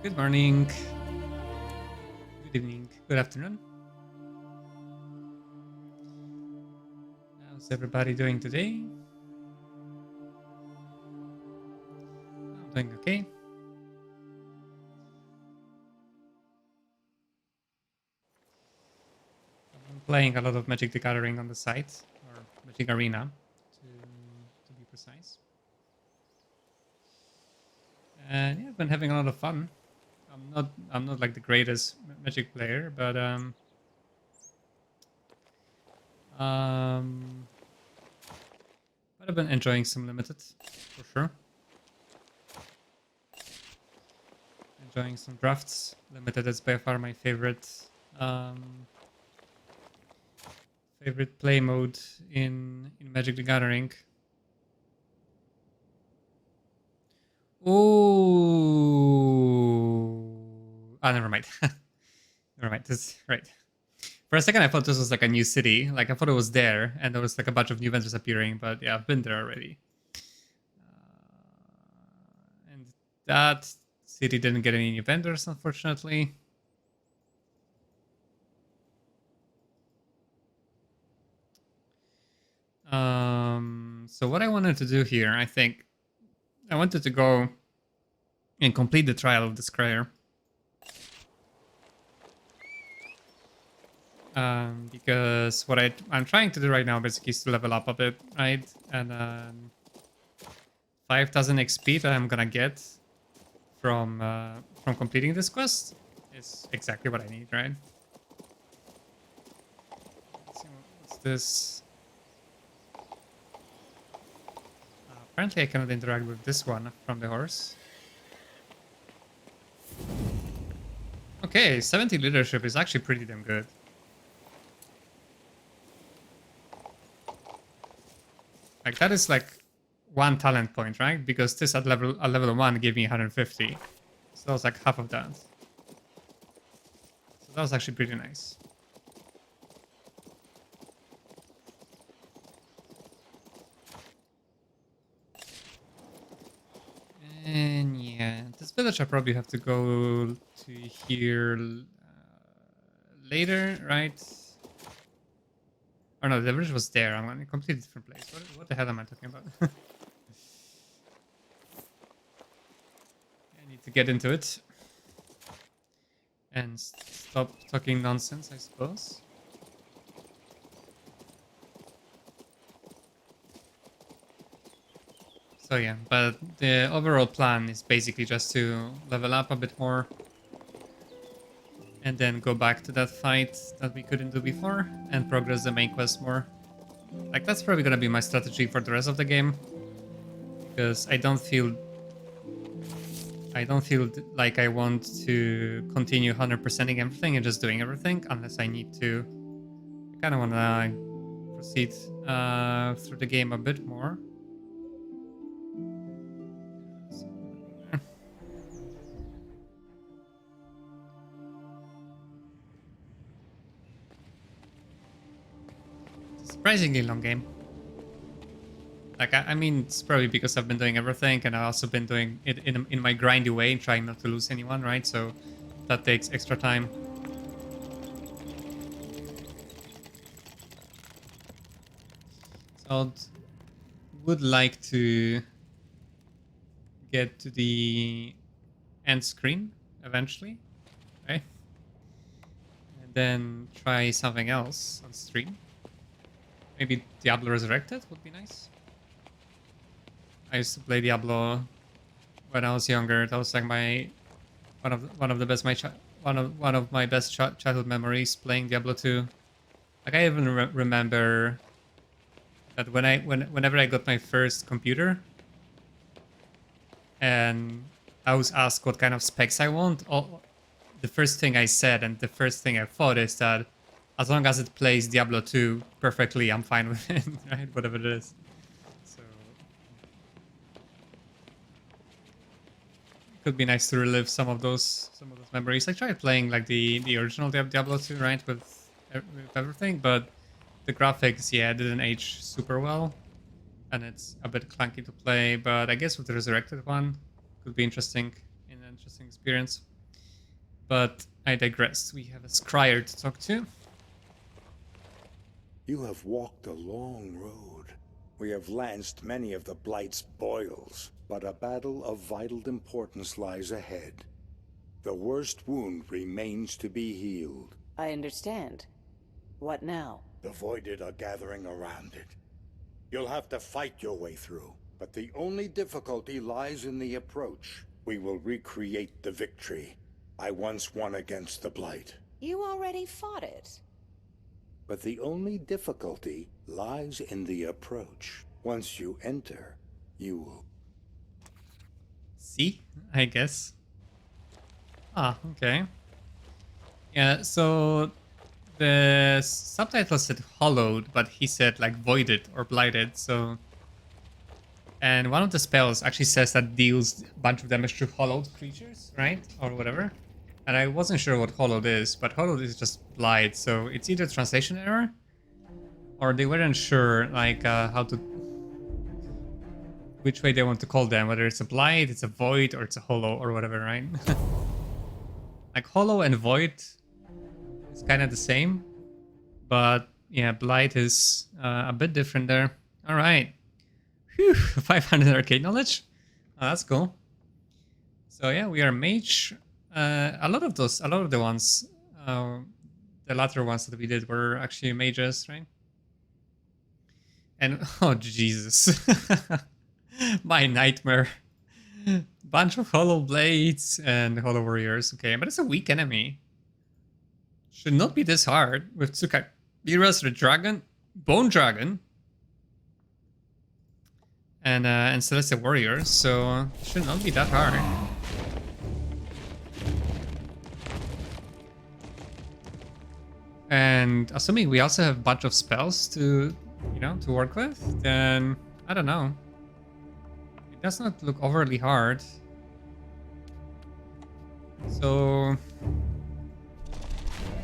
Good morning, good evening, good afternoon. How's everybody doing today? I'm doing okay. I'm playing a lot of Magic the Gathering on the site, or Magic Arena, to be precise. And yeah, I've been having a lot of fun. I'm not like the greatest Magic player, um, but I've been enjoying some limited for sure. Enjoying some drafts. Limited is by far my um, favorite play mode in Magic the Gathering. Ooh. Ah, never mind. Never mind. This right. For a second, I thought this was like a new city. Like I thought it was there, and there was like a bunch of new vendors appearing. But yeah, I've been there already. And that city didn't get any new vendors, unfortunately. So what I wanted to do here, I think, I wanted to go and complete the trial of the Scryer. Because what I'm trying to do right now basically is to level up a bit, right? And 5,000 XP that I'm gonna get from completing this quest is exactly what I need, right? Let's see what's this. Apparently, I cannot interact with this one from the horse. Okay, 70 leadership is actually pretty damn good. Like that is like one talent point, right? Because this at level 1 gave me 150. So that was like half of that. So that was actually pretty nice. And yeah, this village I probably have to go to here later, right? Oh no, the village was there. I'm in a completely different place. What the hell am I talking about? I need to get into it. And stop talking nonsense, I suppose. So yeah, but the overall plan is basically just to level up a bit more. And then go back to that fight that we couldn't do before and progress the main quest more. Like that's probably gonna be my strategy for the rest of the game. Because I don't feel like I want to continue 100%ing everything and just doing everything unless I need to. I kind of want to proceed through the game a bit more. Surprisingly long game. Like I mean, it's probably because I've been doing everything, and I've also been doing it in my grindy way, trying not to lose anyone, right? So that takes extra time. So would like to get to the end screen eventually, right? And then try something else on stream. Maybe Diablo Resurrected would be nice. I used to play Diablo when I was younger. That was like my one of the best one of my best childhood memories playing Diablo 2. Like I even remember that whenever I got my first computer and I was asked what kind of specs I want, the first thing I said and the first thing I thought is that as long as it plays Diablo 2 perfectly, I'm fine with it, right? Whatever it is. So it could be nice to relive some of those memories. I tried playing like the original Diablo 2, right, with everything, but the graphics, yeah, didn't age super well, and it's a bit clunky to play. But I guess with the resurrected one, could be interesting, an interesting experience. But I digress. We have a scryer to talk to. You have walked a long road. We have lanced many of the Blight's boils, but a battle of vital importance lies ahead. The worst wound remains to be healed. I understand. What now? The Voided are gathering around it. You'll have to fight your way through, but the only difficulty lies in the approach. We will recreate the victory I once won against the Blight. You already fought it. But the only difficulty lies in the approach. Once you enter, you will... See, I guess. Ah, okay. Yeah, so the subtitle said hollowed, but he said like voided or blighted, so... And one of the spells actually says that deals a bunch of damage to hollowed creatures, right? Or whatever. And I wasn't sure what hollowed is, but hollowed is just blight, so it's either translation error, or they weren't sure like how to... which way they want to call them, whether it's a blight, it's a void, or it's a hollow, or whatever, right? Like hollow and void is kind of the same, but yeah, blight is a bit different there. All right, whew, 500 arcade knowledge. Oh, that's cool. So yeah, we are mage. A lot of the ones, the latter ones that we did were actually mages, right? And oh Jesus, my nightmare. Bunch of hollow blades and hollow warriors. Okay, but it's a weak enemy. Should not be this hard with Tsukairas, the dragon, bone dragon, and Celestial warrior. So it should not be that hard. And assuming we also have a bunch of spells to, to work with, then I don't know. It does not look overly hard. So,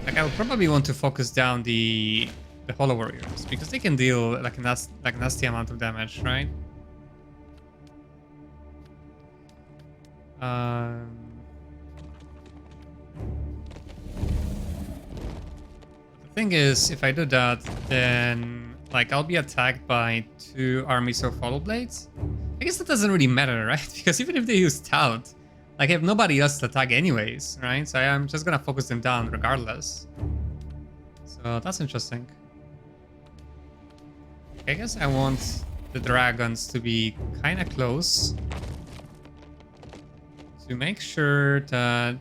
like, I would probably want to focus down the Hollow Warriors because they can deal like a nasty amount of damage, right? The thing is, if I do that, then like I'll be attacked by 2 armies of Hollow Blades. I guess that doesn't really matter, right? Because even if they use Tout, like I have nobody else to attack anyways, right? So I'm just gonna focus them down regardless. So that's interesting. I guess I want the dragons to be kind of close to make sure that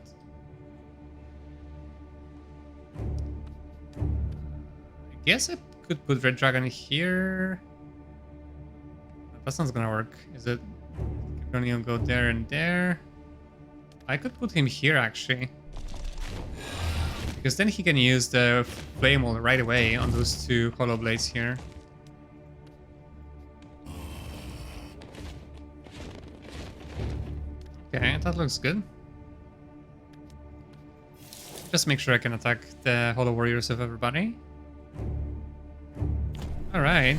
I guess I could put Red Dragon here. That's not gonna work. Is it gonna go there and there? I could put him here actually, because then he can use the flame wall right away on those 2 hollow blades here. Okay, that looks good. Just make sure I can attack the hollow warriors of everybody. All right.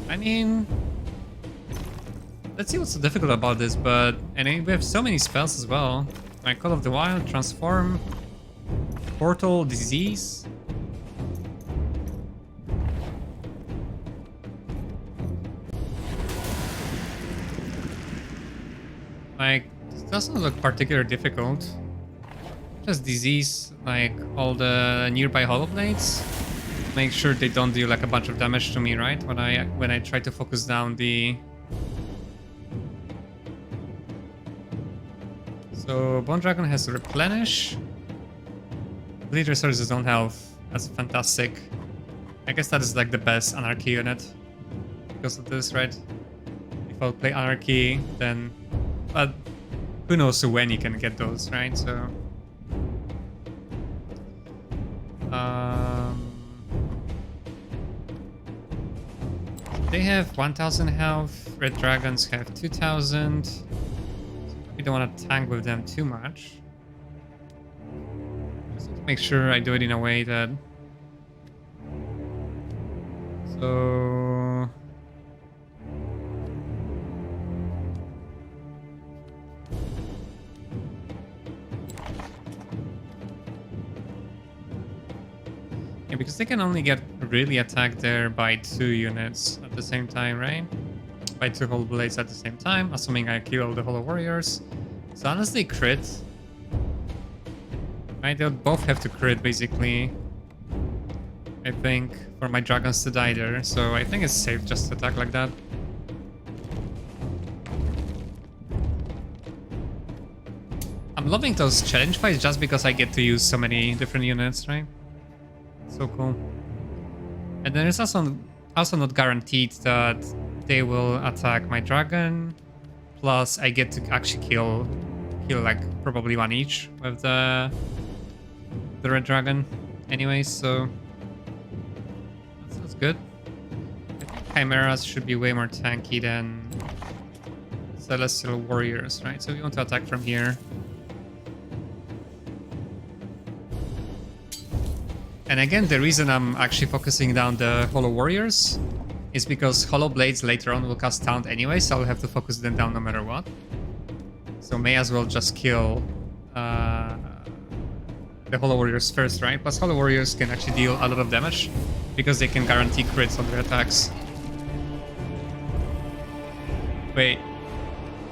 I mean, let's see what's so difficult about this, but and we have so many spells as well. Like Call of the Wild, Transform, Portal, Disease. Like, this doesn't look particularly difficult. Just Disease, like all the nearby hollow blades. Make sure they don't do like a bunch of damage to me, right? When I try to focus down the... So Bone Dragon has to replenish. Bleed restores his own health. That's fantastic. I guess that is like the best Anarchy unit because of this, right? If I'll play Anarchy, then... But who knows when you can get those, right? So... They have 1000 health, Red Dragons have 2000. We don't want to tank with them too much. Just need to make sure I do it in a way that... So... because they can only get really attacked there by 2 units at the same time, right? By 2 Hollow Blades at the same time, assuming I kill the Hollow Warriors. So unless they crit, right, they'll both have to crit basically, I think, for my dragons to die there. So I think it's safe just to attack like that. I'm loving those challenge fights just because I get to use so many different units, right? So cool. And then it's also not guaranteed that they will attack my dragon. Plus, I get to actually kill like probably 1 each with the red dragon. Anyways, so that's good. I think Chimeras should be way more tanky than Celestial Warriors, right? So we want to attack from here. And again, the reason I'm actually focusing down the Hollow Warriors is because Hollow Blades later on will cast Taunt anyway, so I'll have to focus them down no matter what. So may as well just kill the Hollow Warriors first, right? Plus Hollow Warriors can actually deal a lot of damage because they can guarantee crits on their attacks. Wait,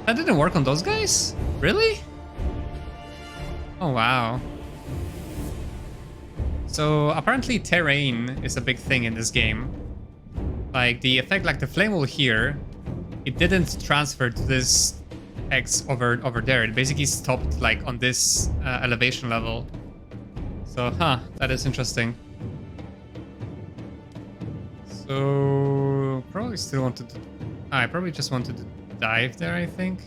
that didn't work on those guys? Really? Oh wow. So apparently terrain is a big thing in this game. Like the effect, like the flame wall here, it didn't transfer to this X over there. It basically stopped like on this elevation level. So, that is interesting. So probably still wanted to. I probably just wanted to dive there, I think.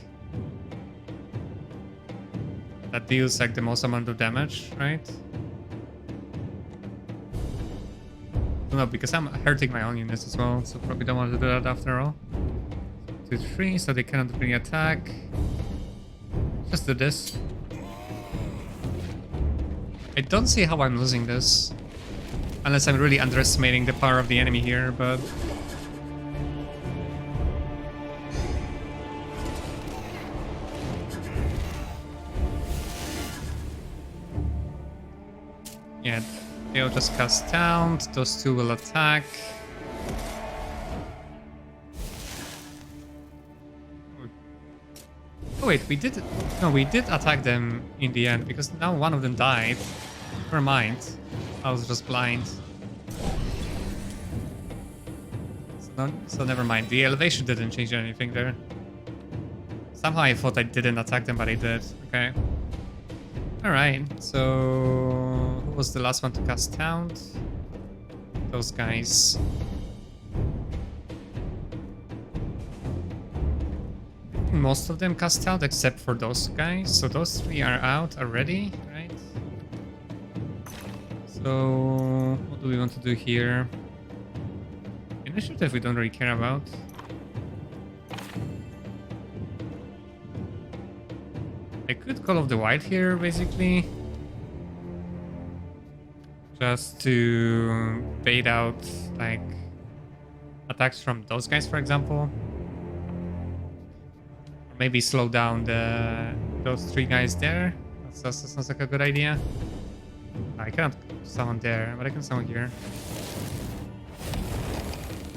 That deals like the most amount of damage, right? No, because I'm hurting my own units as well, so probably don't want to do that after all. 2, 3, so they cannot really attack. Just do this. I don't see how I'm losing this. Unless I'm really underestimating the power of the enemy here, but... yeah, they'll just cast Taunt, those 2 will attack. Oh wait, we did... no, we did attack them in the end, because now one of them died. Never mind. I was just blind. So never mind. The elevation didn't change anything there. Somehow I thought I didn't attack them, but I did. Okay. Alright, so... who was the last one to cast Taunt? Those guys. Most of them cast Taunt except for those guys. So those 3 are out already, right? So... what do we want to do here? Initiative we don't really care about. I could Call of the Wild here, basically. Just to bait out, like, attacks from those guys, for example. Or maybe slow down those 3 guys there. That sounds like a good idea. I cannot summon there, but I can summon here.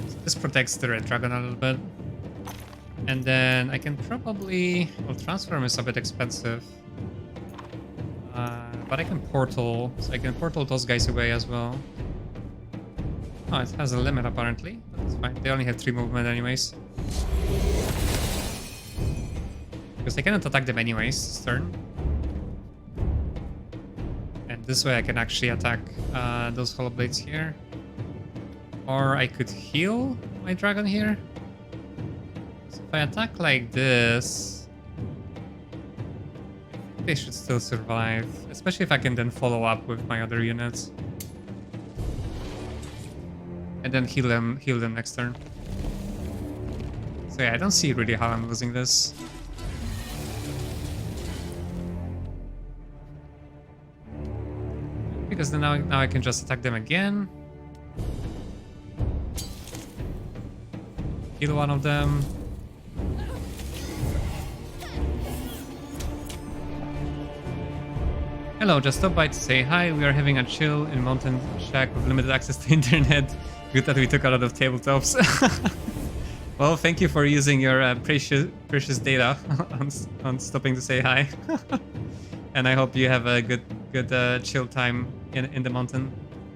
So this protects the red dragon a little bit. And then I can probably... well, Transform is a bit expensive. But I can Portal, so I can Portal those guys away as well. Oh, it has a limit apparently, but that's fine. They only have 3 movement anyways. Because I cannot attack them anyways this turn. And this way I can actually attack those Hollow Blades here. Or I could heal my dragon here. So if I attack like this, they should still survive. Especially if I can then follow up with my other units. And then heal them next turn. So yeah, I don't see really how I'm losing this. Because then now I can just attack them again. Kill one of them. hello, just stop by to say hi. We are having a chill in Mountain Shack with limited access to internet. Good that we took a lot of tabletops. Well, thank you for using your precious data on stopping to say hi. And I hope you have a good chill time in the mountain.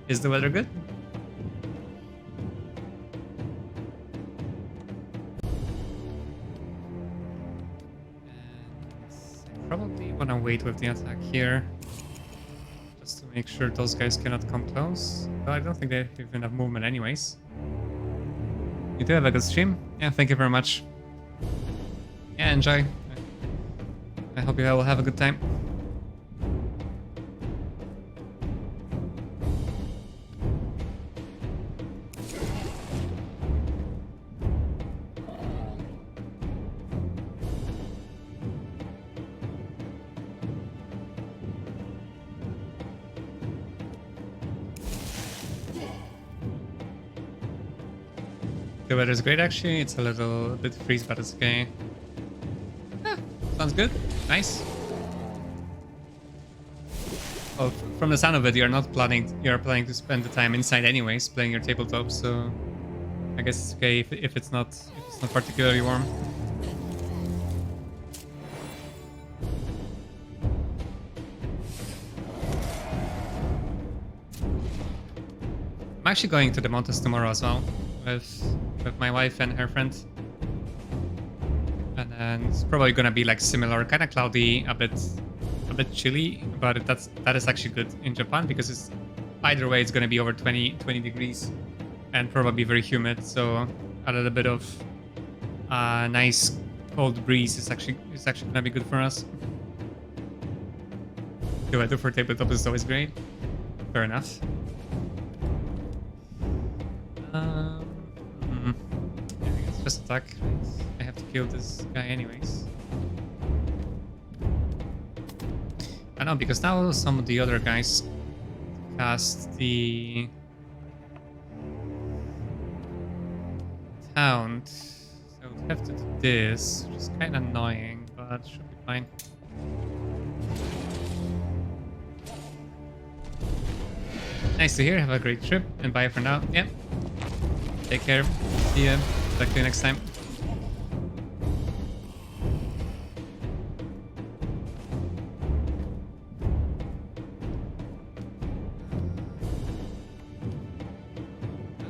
Is the weather good? And I probably wanna wait with the attack here, just to make sure those guys cannot come close. But I don't think they have enough movement anyways. You do have a good stream. Yeah, thank you very much. Yeah, enjoy. I hope you will have a good time. The weather is great actually. It's a little bit freeze, but it's okay. Ah, sounds good. Nice. Oh, from the sound of it, you're planning to spend the time inside anyways, playing your tabletop. So I guess it's okay if it's not particularly warm. I'm actually going to the mountains tomorrow as well with my wife and her friend. And then it's probably gonna be like similar, kind of cloudy, a bit chilly, but that is actually good in Japan because it's either way it's gonna be over 20 degrees and probably very humid. So a little bit of nice cold breeze is actually gonna be good for us. The weather for tabletop is always great. Fair enough. Yeah, I guess just attack. I have to kill this guy anyways. I know, because now some of the other guys cast the Taunt. So we have to do this, which is kind of annoying, but should be fine. Nice to hear. Have a great trip and bye for now. Yeah. Take care. See ya. Talk to you next time.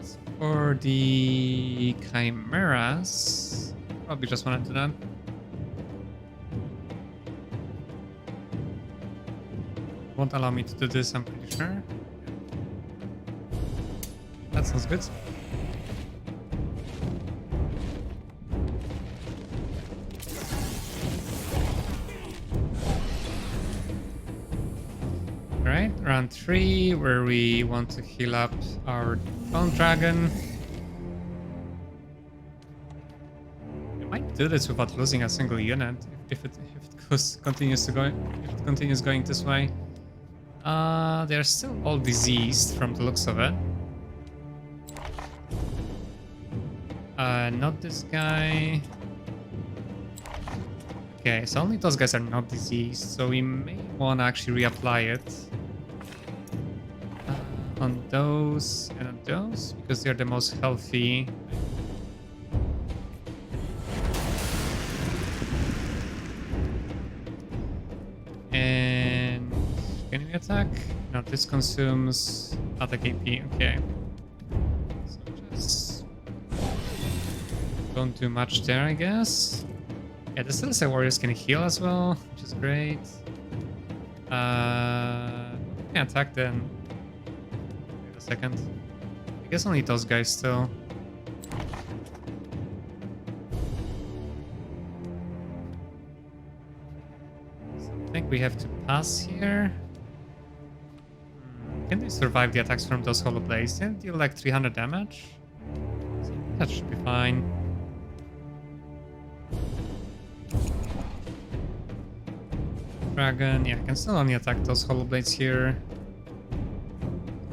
As for the chimeras, probably just wanted to do that. Won't allow me to do this, I'm pretty sure. That sounds good. Alright, round 3, where we want to heal up our Bone Dragon. We might do this without losing a single unit if it continues going this way. They're still all diseased from the looks of it. Not this guy. Okay, so only those guys are not diseased, so we may want to actually reapply it on those and on those, because they're the most healthy. And can we attack? No, this consumes attack AP, okay. So just don't do much there, I guess. Yeah, the Celestial Warriors can heal as well, which is great. Can attack then. Wait a second. I guess only those guys still. So I think we have to pass here. Can they survive the attacks from those hollow blades? They deal like 300 damage. So that should be fine. Dragon, yeah, I can still only attack those hollow blades here.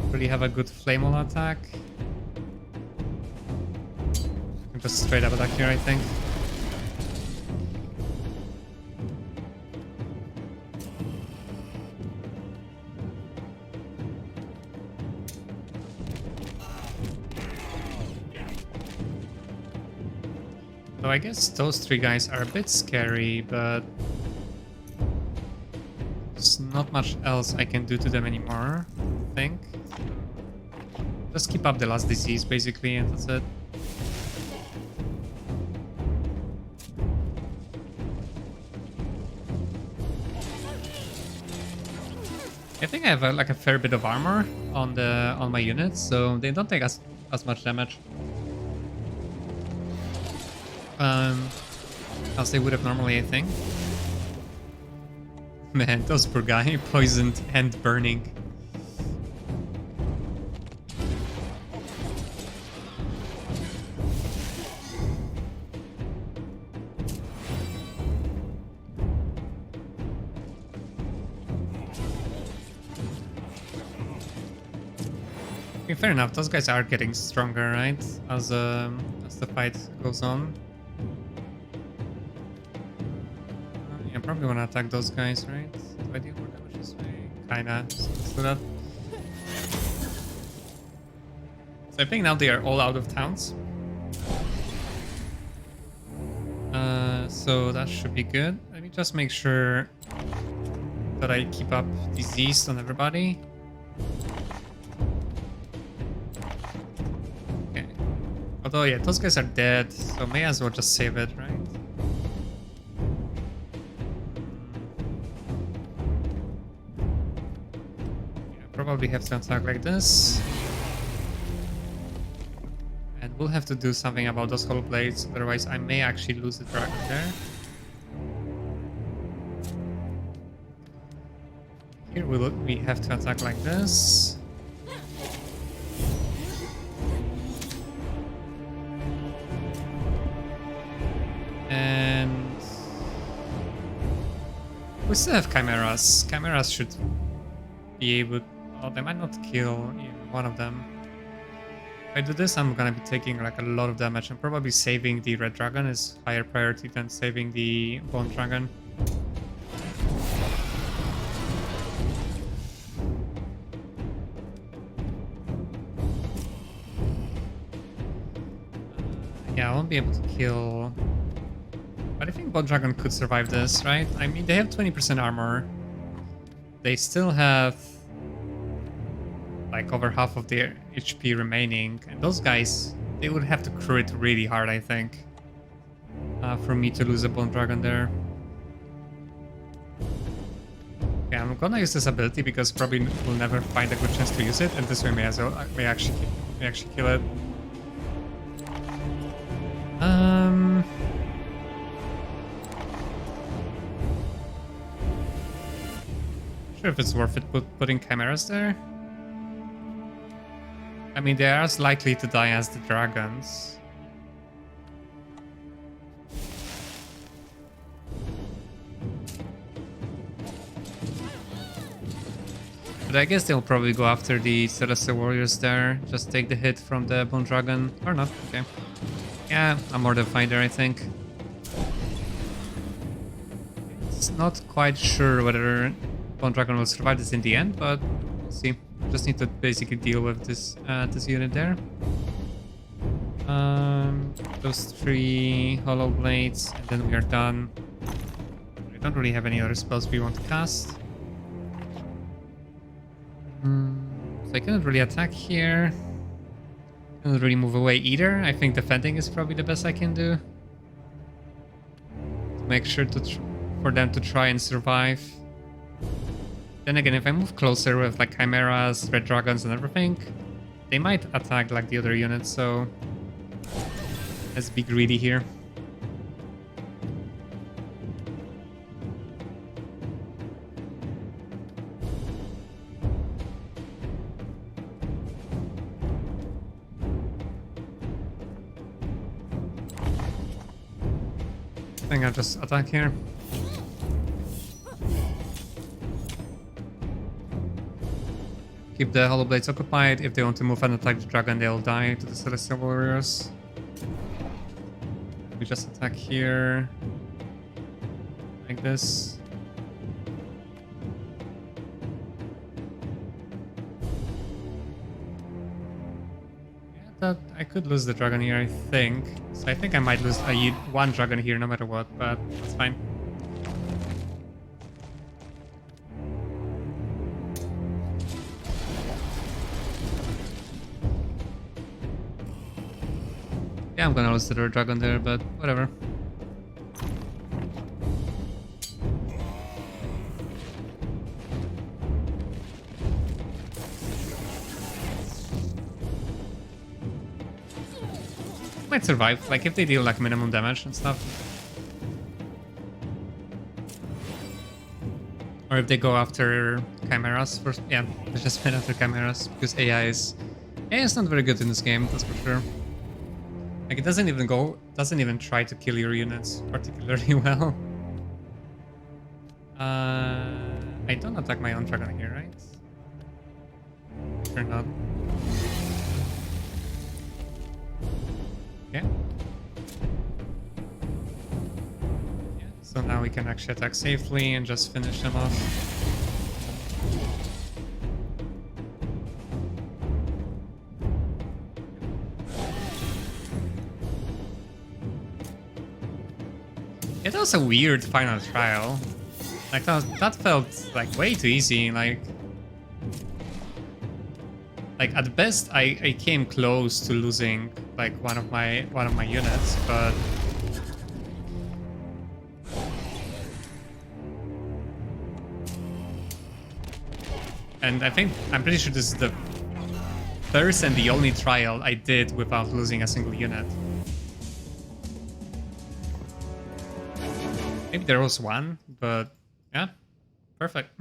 Really have a good flame wall attack. I can just straight up attack here, I think. So I guess those three guys are a bit scary, but there's not much else I can do to them anymore, I think. Just keep up the last disease, basically, and that's it. I think I have like a fair bit of armor on my units, so they don't take as much damage as they would have normally, I think. Man, those poor guy, poisoned and burning. Okay, fair enough. Those guys are getting stronger, right? As the fight goes on. Yeah, probably want to attack those guys, right? Do I deal more damage this way? Kinda. Let's do that. So I think now they are all out of towns. So that should be good. Let me just make sure that I keep up disease on everybody. Okay. Although, yeah, those guys are dead, so may as well just save it, right? Yeah, probably have to attack like this. And we'll have to do something about those hollow blades, otherwise I may actually lose the dragon there. Here we have to attack like this. And we still have chimeras. Chimeras should be able... Oh, they might not kill even one of them. If I do this, I'm gonna be taking like a lot of damage, and probably saving the red dragon is higher priority than saving the bone dragon. Yeah, I won't be able to kill... But I think bone dragon could survive this, right? I mean, they have 20% armor. They still have like over half of their HP remaining, and those guys, they would have to crit really hard, I think, for me to lose a bone dragon there. Yeah, I'm gonna use this ability because probably we'll never find a good chance to use it, and this way may as well may actually kill it. Not sure if it's worth it putting chimeras there. I mean, they are as likely to die as the dragons. But I guess they'll probably go after the Celestial Warriors there. Just take the hit from the Bone Dragon. Or not, okay. Yeah, I'm more than fine there, I think. It's not quite sure whether Bone Dragon will survive this in the end, but we'll see. Just need to basically deal with this this unit there. Those 3 hollow blades, and then we are done. We don't really have any other spells we want to cast. So I cannot really attack here. Cannot really move away either. I think defending is probably the best I can do. To make sure for them to try and survive. Then again, if I move closer with like chimeras, red dragons and everything, they might attack like the other units, so let's be greedy here. I think I'll just attack here. Keep the hollow blades occupied. If they want to move and attack the dragon, they'll die to the Celestial Warriors. We just attack here. Like this. Yeah, that I could lose the dragon here, I think. So I think I might lose one dragon here no matter what, but that's fine. Yeah, I'm gonna lose the dragon there, but whatever. Might survive, like if they deal like minimum damage and stuff. Or if they go after chimeras first. Yeah, they just went after chimeras because AI is not very good in this game, that's for sure. Like it doesn't even try to kill your units particularly well. I don't attack my own dragon here, right? Sure not. Okay. Yeah, so now we can actually attack safely and just finish them off. It was a weird final trial. Like that felt like way too easy. Like at best, I came close to losing like one of my units, but and I'm pretty sure this is the first and the only trial I did without losing a single unit. Maybe there was one, but yeah, perfect.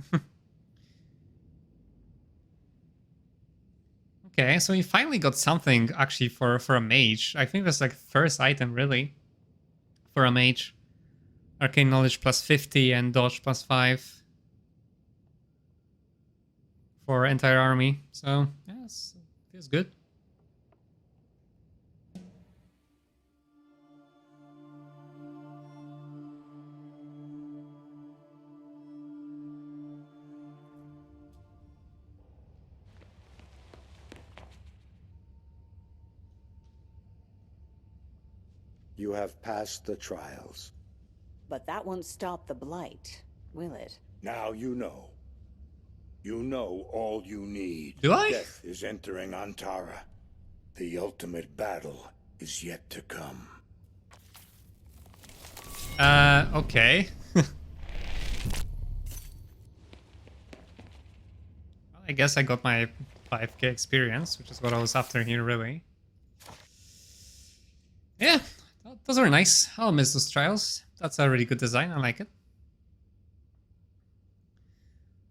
Okay, so we finally got something actually for a mage. I think that's like first item really for a mage. Arcane knowledge plus 50 and dodge plus 5 for entire army. So yes, feels good. You have passed the trials. But that won't stop the blight, will it? Now you know. You know all you need. Do I? Death is entering Antara. The ultimate battle is yet to come. Okay. Well, I guess I got my 5k experience, which is what I was after here, really. Yeah, those are nice. I'll miss those trials. That's a really good design. I like it.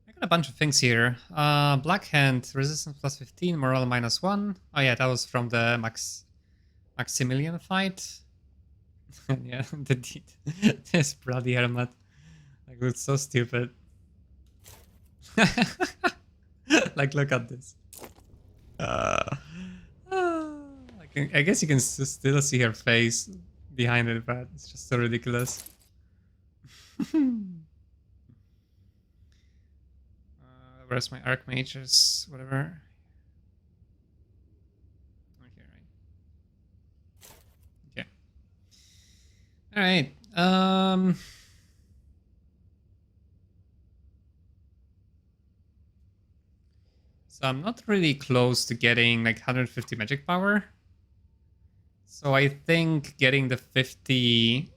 I got a bunch of things here. Black Hand, resistance plus 15, morale minus 1. Oh yeah, that was from the Maximilian fight. Yeah, this bloody helmet. Like, it's so stupid. Like, look at this. I guess you can still see her face behind it, but it's just so ridiculous. Where's my Archmages? Whatever. Okay, right. Okay. All right. So I'm not really close to getting like 150 magic power. So I think getting the 50...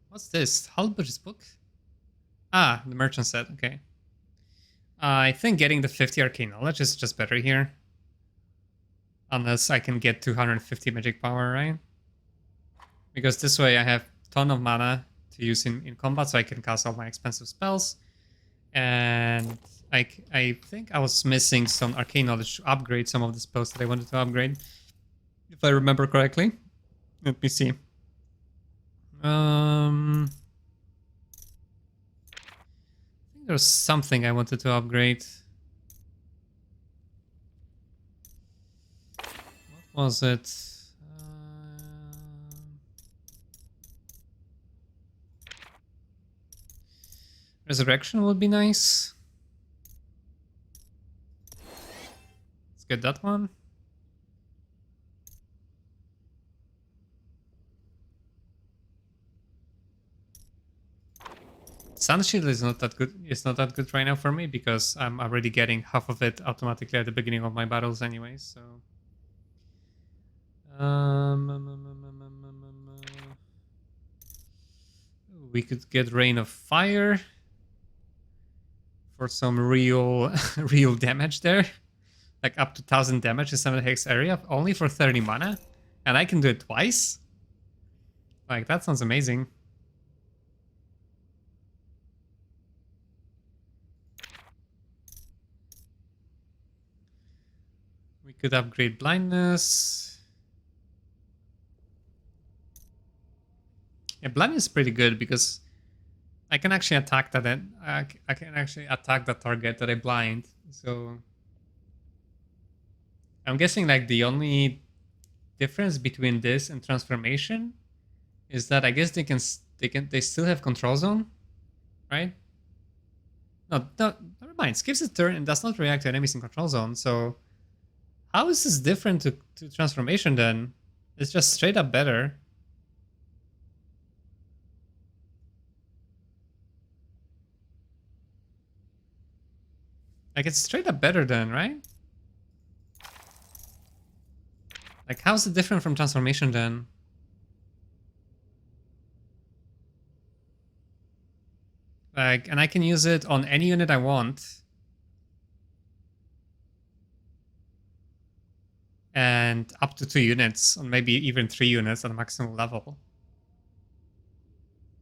What's this? Halbert's book? Ah, the merchant set, okay. I think getting the 50 arcane knowledge is just better here. Unless I can get 250 magic power, right? Because this way I have a ton of mana to use in combat, so I can cast all my expensive spells. And I think I was missing some arcane knowledge to upgrade some of the spells that I wanted to upgrade. If I remember correctly. Let me see. I think there's something I wanted to upgrade. What was it? Resurrection would be nice. Let's get that one. Sun Shield is not that good. It's not that good right now for me because I'm already getting half of it automatically at the beginning of my battles, anyways. So. We could get Rain of Fire for some real real damage there. Like up to 1000 damage in 7 hex area only for 30 mana. And I can do it twice? Like, that sounds amazing. We could upgrade Blindness. Yeah, Blindness is pretty good because I can actually attack that. I can actually attack the target that I blind. So I'm guessing like the only difference between this and Transformation is that I guess they still have Control Zone, right? No, never mind. Skips a turn and does not react to enemies in Control Zone. So how is this different to Transformation then? It's just straight up better. Like, it's straight up better then, right? Like, how's it different from Transformation then? Like, and I can use it on any unit I want. And up to 2 units, or maybe even 3 units at the maximum level.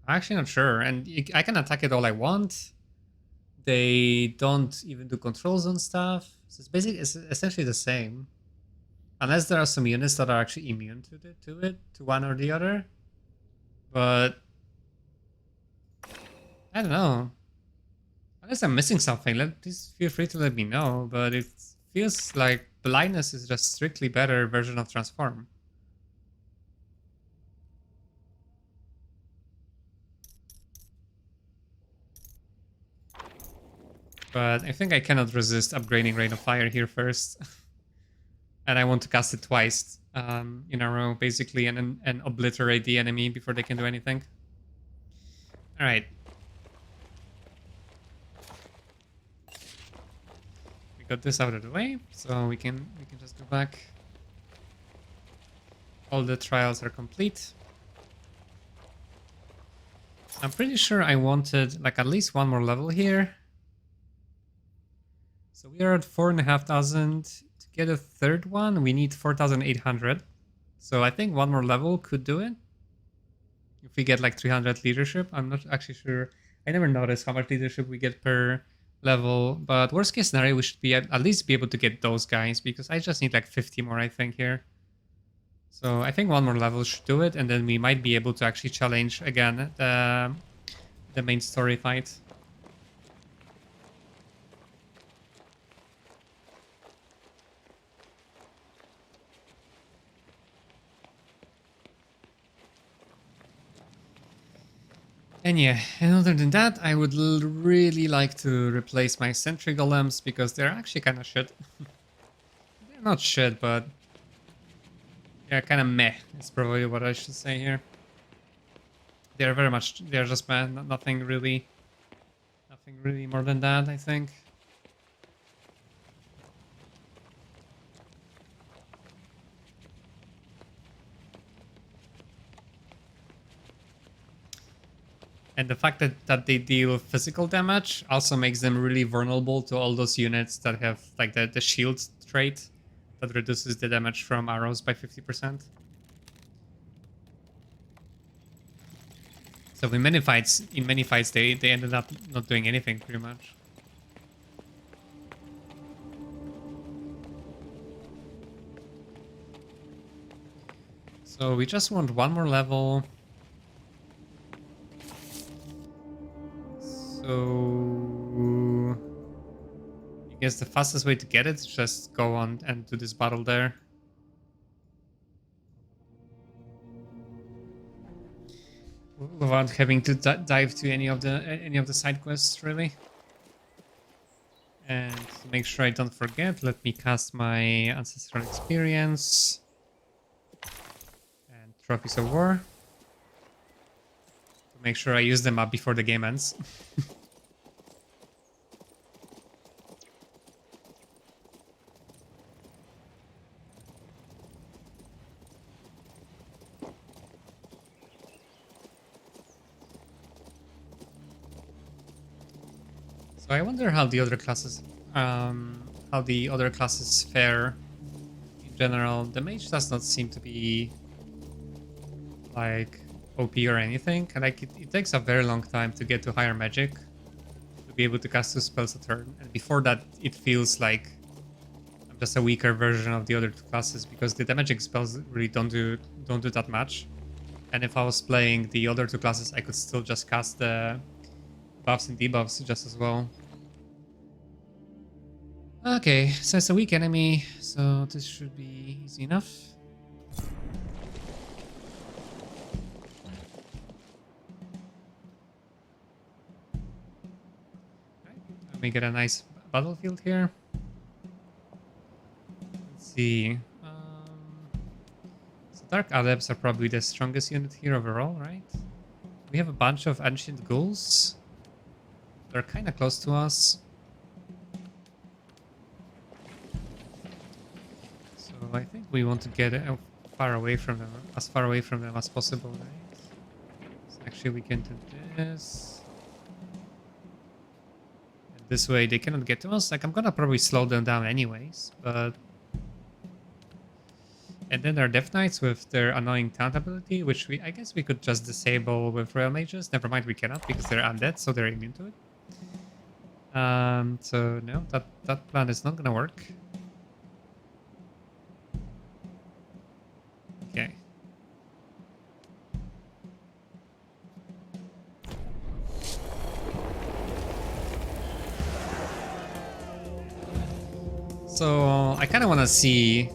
I'm actually not sure. And I can attack it all I want. They don't even do control zone stuff. So it's essentially the same. Unless there are some units that are actually immune to one or the other. But I don't know. Unless I'm missing something, please feel free to let me know. But it feels like Blindness is just strictly better version of Transform. But I think I cannot resist upgrading Rain of Fire here first. And I want to cast it twice in a row, basically, and obliterate the enemy before they can do anything. Alright. We got this out of the way, so we can just go back. All the trials are complete. I'm pretty sure I wanted like at least one more level here. So we are at 4,500. To get a third one, we need 4,800. So I think one more level could do it. If we get like 300 leadership, I'm not actually sure. I never noticed how much leadership we get per level, but worst case scenario, we should be at least be able to get those guys because I just need like 50 more, I think, here. So I think one more level should do it, and then we might be able to actually challenge again the main story fight. And yeah, and other than that, I would really like to replace my sentry golems because they're actually kind of shit. They're not shit, but they're kind of meh. Is probably what I should say here. They're very much. They're just meh. Nothing really more than that, I think. And the fact that they deal physical damage also makes them really vulnerable to all those units that have like the shield trait that reduces the damage from arrows by 50%. So in many fights they ended up not doing anything pretty much. So we just want one more level. So I guess the fastest way to get it is just go on and do this battle there. Without having to dive to any of the side quests, really. And to make sure I don't forget, let me cast my Ancestral Experience and Trophies of War. To make sure I use them up before the game ends. So I wonder how the other classes fare in general. The mage does not seem to be like OP or anything, and like it takes a very long time to get to higher magic to be able to cast 2 spells a turn. And before that, it feels like I'm just a weaker version of the other 2 classes because the damaging spells really don't do that much. And if I was playing the other 2 classes, I could still just cast the buffs and debuffs just as well. Okay, so it's a weak enemy, so this should be easy enough. Right, let me get a nice battlefield here. Let's see. So Dark Adepts are probably the strongest unit here overall, right? We have a bunch of Ancient Ghouls. They're kind of close to us. So I think we want to get far away from them, as far away from them as possible, right? So actually we can do this. And this way they cannot get to us. Like, I'm gonna probably slow them down anyways, but... And then our Death Knights with their annoying taunt ability, which I guess we could just disable with Royal Mages. Never mind, we cannot because they're undead, so they're immune to it. So no, that plan is not gonna work. Okay. So I kind of want to see.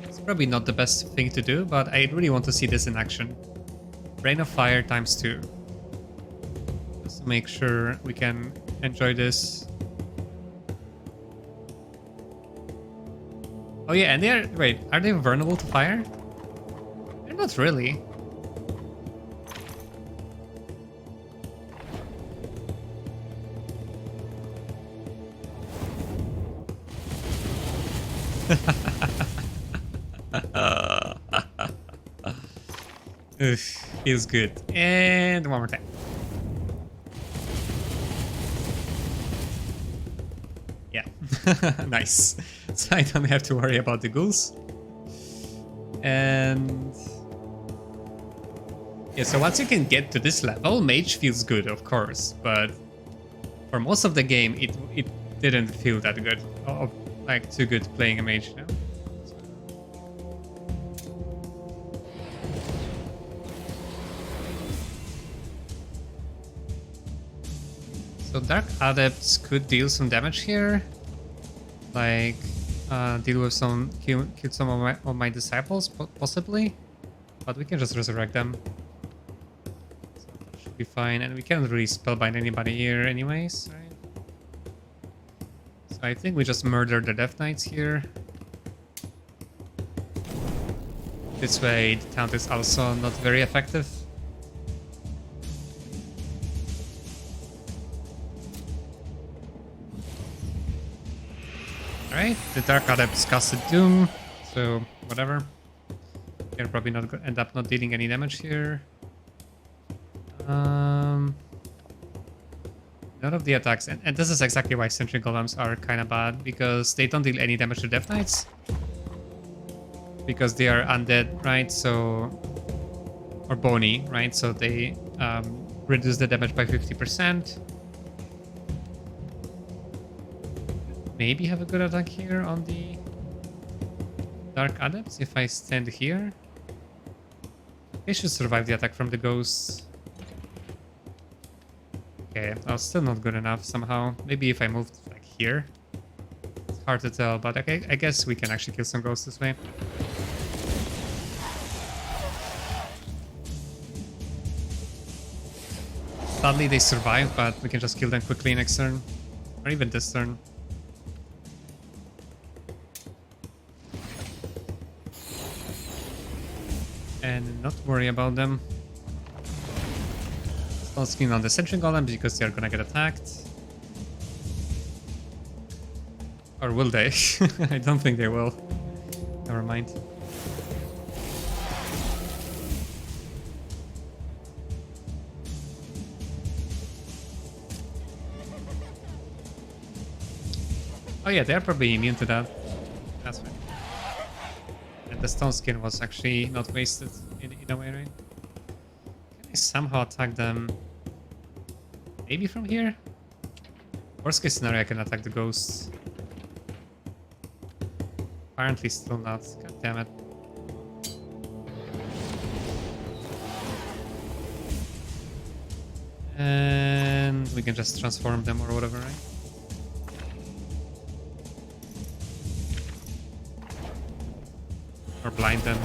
It's probably not the best thing to do, but I really want to see this in action. Rain of Fire ×2. Just to make sure we can enjoy this. Oh yeah, and they're... Wait, are they vulnerable to fire? They're not really. Oof, feels good. And one more time. Yeah, nice. So I don't have to worry about the ghouls. And yeah, so once you can get to this level, Mage feels good, of course, but for most of the game, it didn't feel that good, like too good playing a Mage, you know? So Dark Adepts could deal some damage here, like deal with some, kill some of my disciples, possibly, but we can just resurrect them. So that should be fine, and we can't really spellbind anybody here anyways, right? So I think we just murder the Death Knights here. This way the taunt is also not very effective. Alright, the Dark Adepts casted Doom, so whatever. They're probably not end up not dealing any damage here. None of the attacks, and this is exactly why Sentry Golems are kind of bad, because they don't deal any damage to Death Knights. Because they are undead, right? So, or bony, right? So they reduce the damage by 50%. Maybe have a good attack here on the Dark Adepts if I stand here. They should survive the attack from the ghosts. Okay, that's still not good enough somehow. Maybe if I moved like here. It's hard to tell, but okay, I guess we can actually kill some ghosts this way. Sadly they survive, but we can just kill them quickly next turn. Or even this turn. and not worry about them. Stone skin on the sentry golems because they're gonna get attacked. Or will they? I don't think they will. Never mind. Oh yeah, they're probably immune to that. That's fine. And the stone skin was actually not wasted in a way, right? Can I somehow attack them? Maybe from here? Worst case scenario, I can attack the ghosts. Apparently still not. God damn it. And we can just transform them or whatever, right? Or blind them.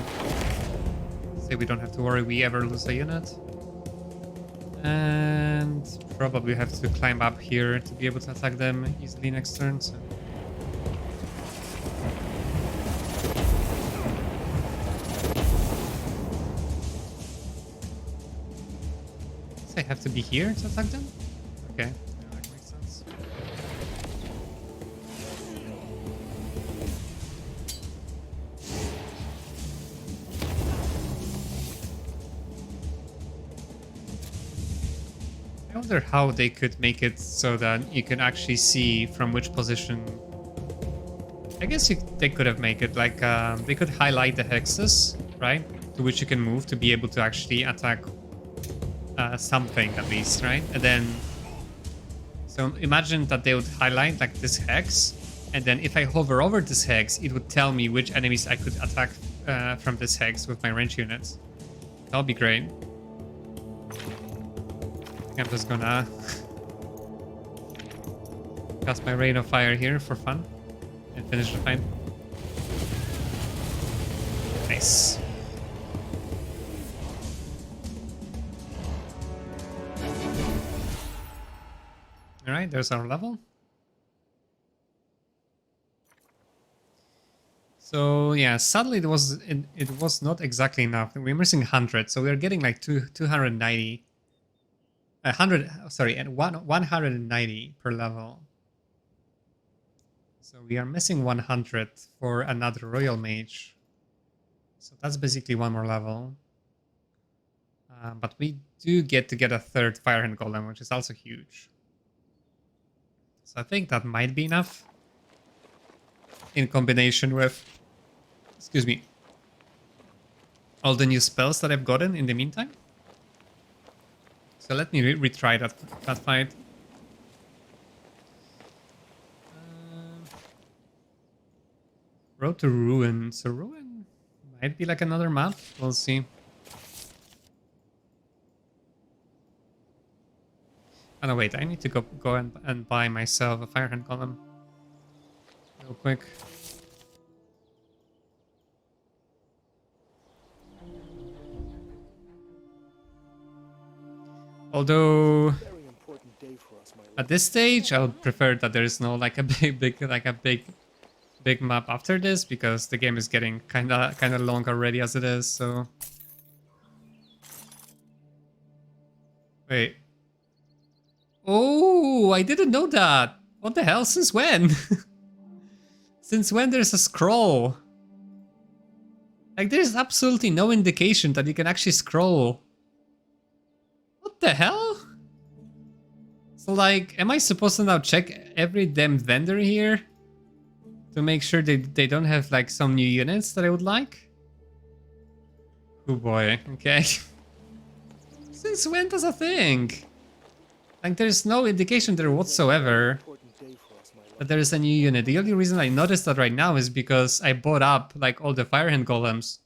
Say we don't have to worry we ever lose a unit. And probably have to climb up here to be able to attack them easily next turn. So. Does I have to be here to attack them? Okay, yeah, that makes sense. I wonder how they could make it so that you can actually see from which position. I guess they could have made it like they could highlight the hexes, right? To which you can move to be able to actually attack something at least, right? And then, so imagine that they would highlight like this hex, and then if I hover over this hex, it would tell me which enemies I could attack from this hex with my range units. That would be great. I'm just gonna cast my Rain of Fire here for fun and finish the fight. Nice. Alright, there's our level. So yeah, sadly it was not exactly enough. We're missing 100, so we're getting like 290. 190 per level. So we are missing 100 for another Royal Mage. So that's basically one more level. But we do get a third Firehand Golem, which is also huge. So I think that might be enough. In combination with, excuse me, all the new spells that I've gotten in the meantime. So let me retry that fight. Road to Ruin. So Ruin might be like another map. We'll see. Oh no, wait. I need to go and buy myself a Firehand Golem. Real quick. Although at this stage, I would prefer that there is no like a big map after this, because the game is getting kinda long already as it is. So wait. Oh, I didn't know that. What the hell? Since when? Since when there's a scroll? Like there's absolutely no indication that you can actually scroll. What the hell? So like, am I supposed to now check every damn vendor here to make sure they don't have like some new units that I would like? Oh boy, okay. Since when does a thing? Like there's no indication there whatsoever that there is a new unit. The only reason I noticed that right now is because I bought up like all the Firehand Golems.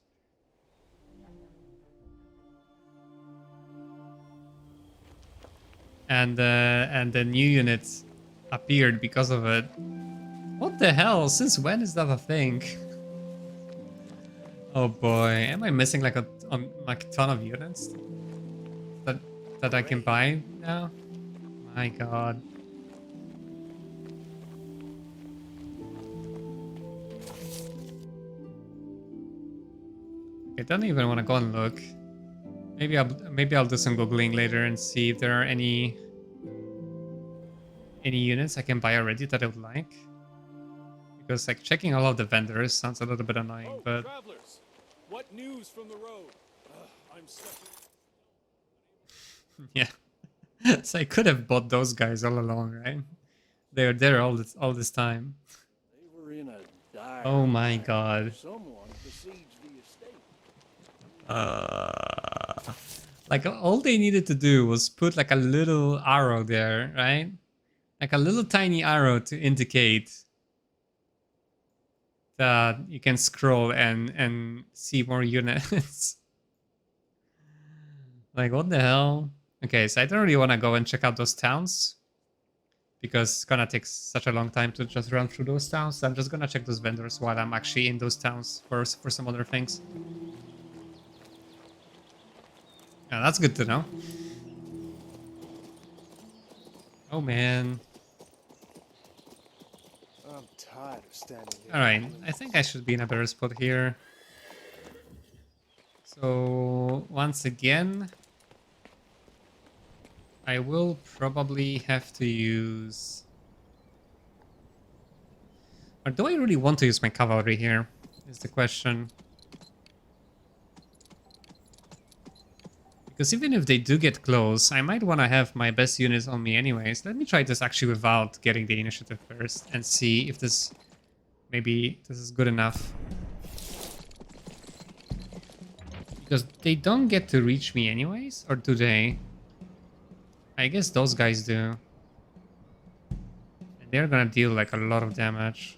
And the new units appeared because of it. What the hell? Since when is that a thing? Oh boy, am I missing like a ton of units that I can buy now? My god. I don't even want to go and look. Maybe I'll do some googling later and see if there are any units I can buy already that I would like. Because like checking all of the vendors sounds a little bit annoying, but travelers, what news from the road? I'm stuck. yeah. So I could have bought those guys all along, right? They're there all this time. They were in a dire Oh my plight. god. Someone besieged the estate. Like all they needed to do was put like a little arrow there, right? Like a little tiny arrow to indicate that you can scroll and see more units. Like what the hell? Okay, so I don't really want to go and check out those towns because it's gonna take such a long time to just run through those towns. So I'm just gonna check those vendors while I'm actually in those towns for some other things. Yeah, that's good to know. Oh man. I'm tired of standing here. Alright, I think I should be in a better spot here. So once again, I will probably have to use... Or do I really want to use my cavalry here? Is the question. Because even if they do get close, I might want to have my best units on me anyways. Let me try this actually without getting the initiative first and see if this... Maybe this is good enough. Because they don't get to reach me anyways, or do they? I guess those guys do. And they're gonna deal like a lot of damage.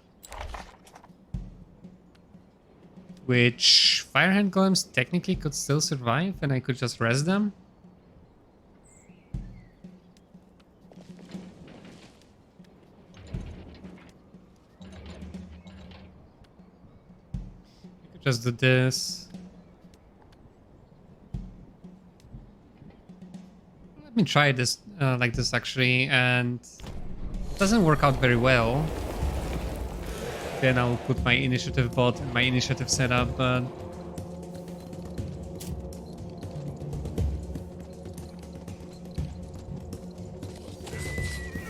Which Firehand Golems technically could still survive and I could just res them. I could just do this. Let me try this like this actually, and it doesn't work out very well. Then I'll put my initiative bot and my initiative setup, but...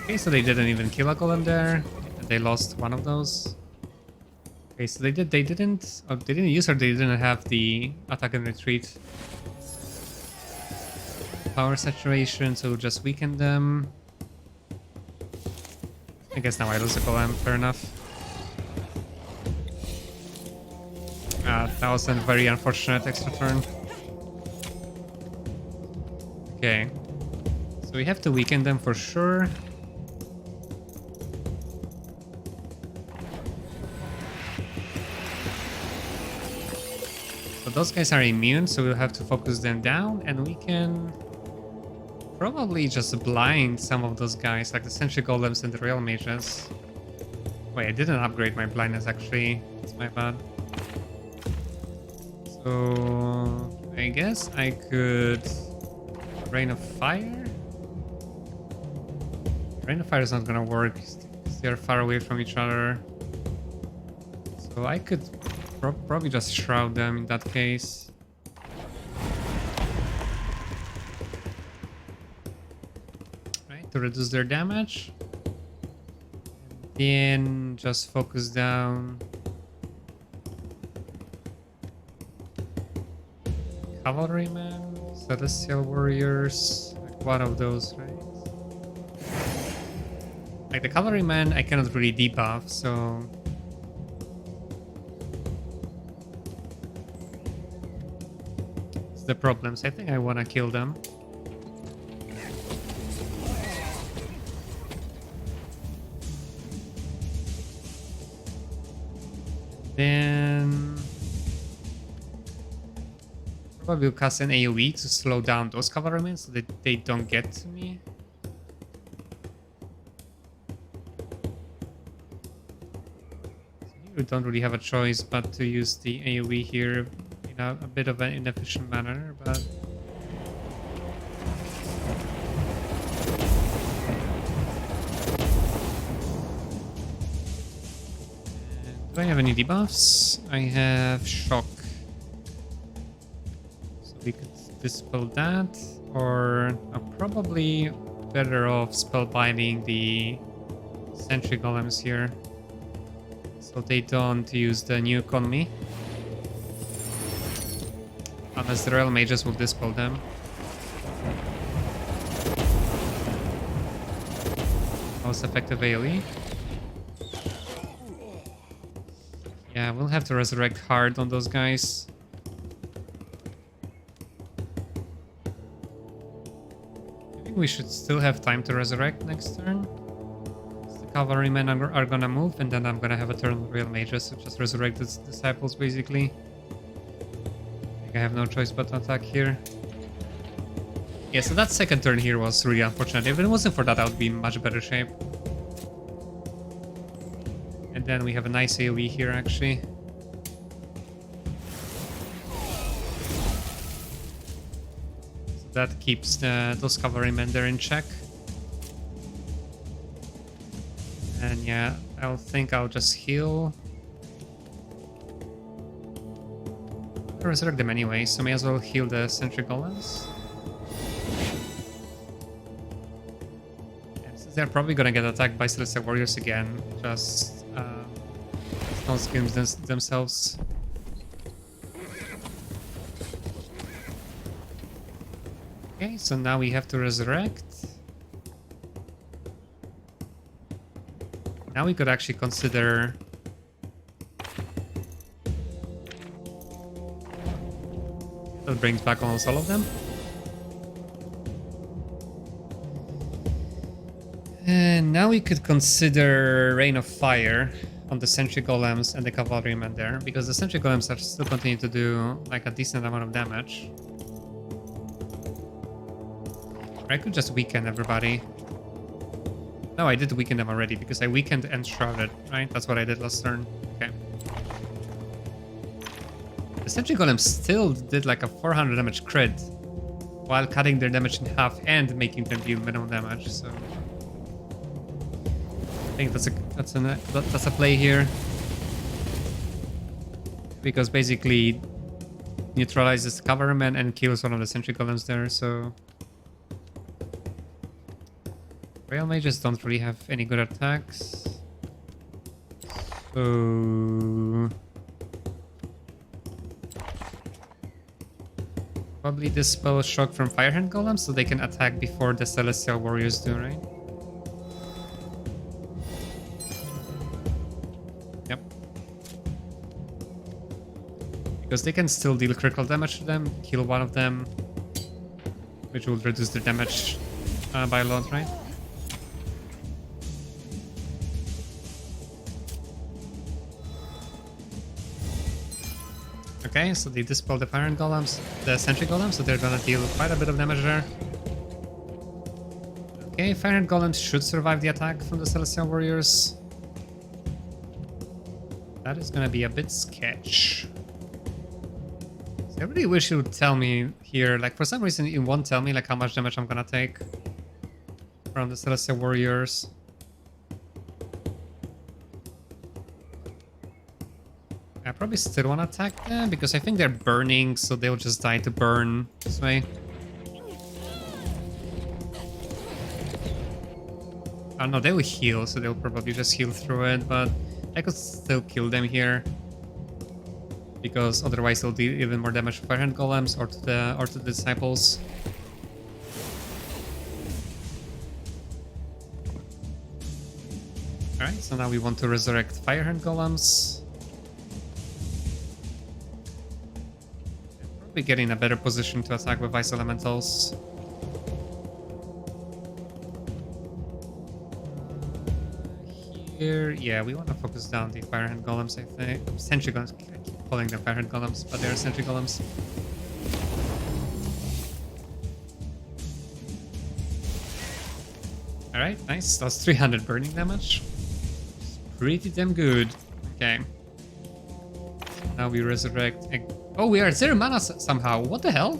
Okay, so they didn't even kill a golem there. They lost one of those. Okay, so they didn't use or they didn't have the attack and retreat power saturation, so just weaken them. I guess now I lose a golem, fair enough. That was a very unfortunate extra turn. Okay. So we have to weaken them for sure. So those guys are immune, so we'll have to focus them down, and we can probably just blind some of those guys, like the Sentry Golems and the Real Mages. Wait, I didn't upgrade my blindness actually. It's my bad. So I guess I could Rain of Fire. Rain of Fire is not gonna work because they're far away from each other. So I could probably just shroud them in that case. Right, to reduce their damage. And then just focus down. Cavalrymen, Celestial Warriors, like one of those, right? Like the Cavalrymen I cannot really debuff, so... It's the problems. I think I want to kill them. Then... Probably will cast an AoE to slow down those cavalrymen so that they don't get to me. We don't really have a choice but to use the AoE here in a bit of an inefficient manner, but... Do I have any debuffs? I have Shock. dispel that, or I'm probably better off spellbinding the sentry golems here, so they don't use the nuke on me. Unless the royal mages will dispel them. Most effective AoE. Yeah, we'll have to resurrect hard on those guys. I think we should still have time to resurrect next turn. The cavalrymen are gonna move, and then I'm gonna have a turn with real mages, so just resurrect the disciples basically. I think I have no choice but to attack here. Yeah, so that second turn here was really unfortunate. If it wasn't for that, I would be in much better shape. And then we have a nice AoE here, actually. So that keeps those cavalrymen there in check. And yeah, I think I'll just heal. I'll resurrect them anyway, so may as well heal the sentry golems. They're probably gonna get attacked by Celestial Warriors again. Just stone skins themselves. Okay, so now we have to resurrect. Now we could actually consider that brings back almost all of them. And now we could consider Rain of Fire on the Sentry Golems and the Cavalrymen there, because the Sentry Golems are still continue to do like a decent amount of damage. Or I could just weaken everybody. No, I did weaken them already, because I weakened and shrouded, right? That's what I did last turn. Okay. The Sentry Golems still did like a 400 damage crit, while cutting their damage in half and making them deal minimum damage, so... I think that's a play here, because basically neutralizes the cavalryman and kills one of the sentry golems there. So rail mages don't really have any good attacks. So probably dispel shock from firehand golems so they can attack before the celestial warriors do, right? Because they can still deal critical damage to them, kill one of them, which will reduce their damage by a lot, right? Okay, so they dispel the Fire Golems, the Sentry Golems, so they're gonna deal quite a bit of damage there. Okay, Fire Golems should survive the attack from the Celestial Warriors. That is gonna be a bit sketch. I really wish it would tell me here, like for some reason it won't tell me like how much damage I'm gonna take from the Celestial Warriors. I probably still want to attack them because I think they're burning, so they'll just die to burn this way. I don't know, they will heal, so they'll probably just heal through it, but I could still kill them here. Because otherwise they'll deal even more damage to Firehand Golems or to the disciples. Alright, so now we want to resurrect Firehand Golems. Probably get in a better position to attack with Ice Elementals. Here, yeah, we want to focus down the Firehand Golems, I think. Sentry Golems. Calling them Firehand Golems, but they're Sentry Golems. Alright, nice. That's 300 burning damage. Pretty damn good. Okay. Now we resurrect... Oh, we are at 0 mana somehow. What the hell?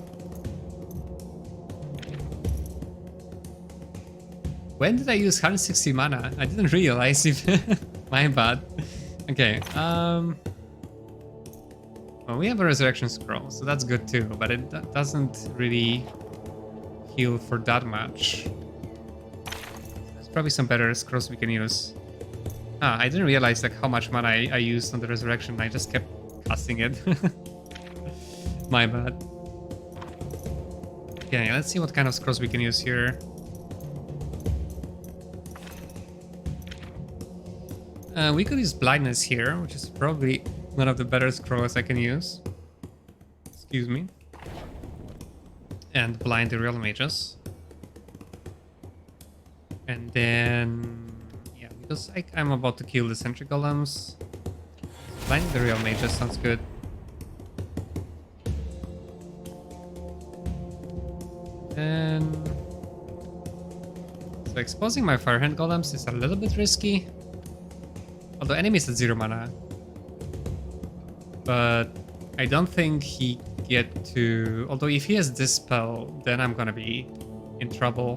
When did I use 160 mana? I didn't realize if... My bad. Okay, Well, we have a resurrection scroll, so that's good too, but it doesn't really heal for that much. There's probably some better scrolls we can use. Ah, I didn't realize like how much mana I used on the resurrection. I just kept casting it. My bad. Okay, let's see what kind of scrolls we can use here. We could use blindness here, which is probably one of the better scrolls I can use. Excuse me. And blind the real mages. And then, yeah, because I'm about to kill the sentry golems. Blinding the real mages sounds good. Then, so exposing my firehand golems is a little bit risky. Although enemies at 0 mana. But I don't think he get to... Although if he has this spell, then I'm gonna be in trouble.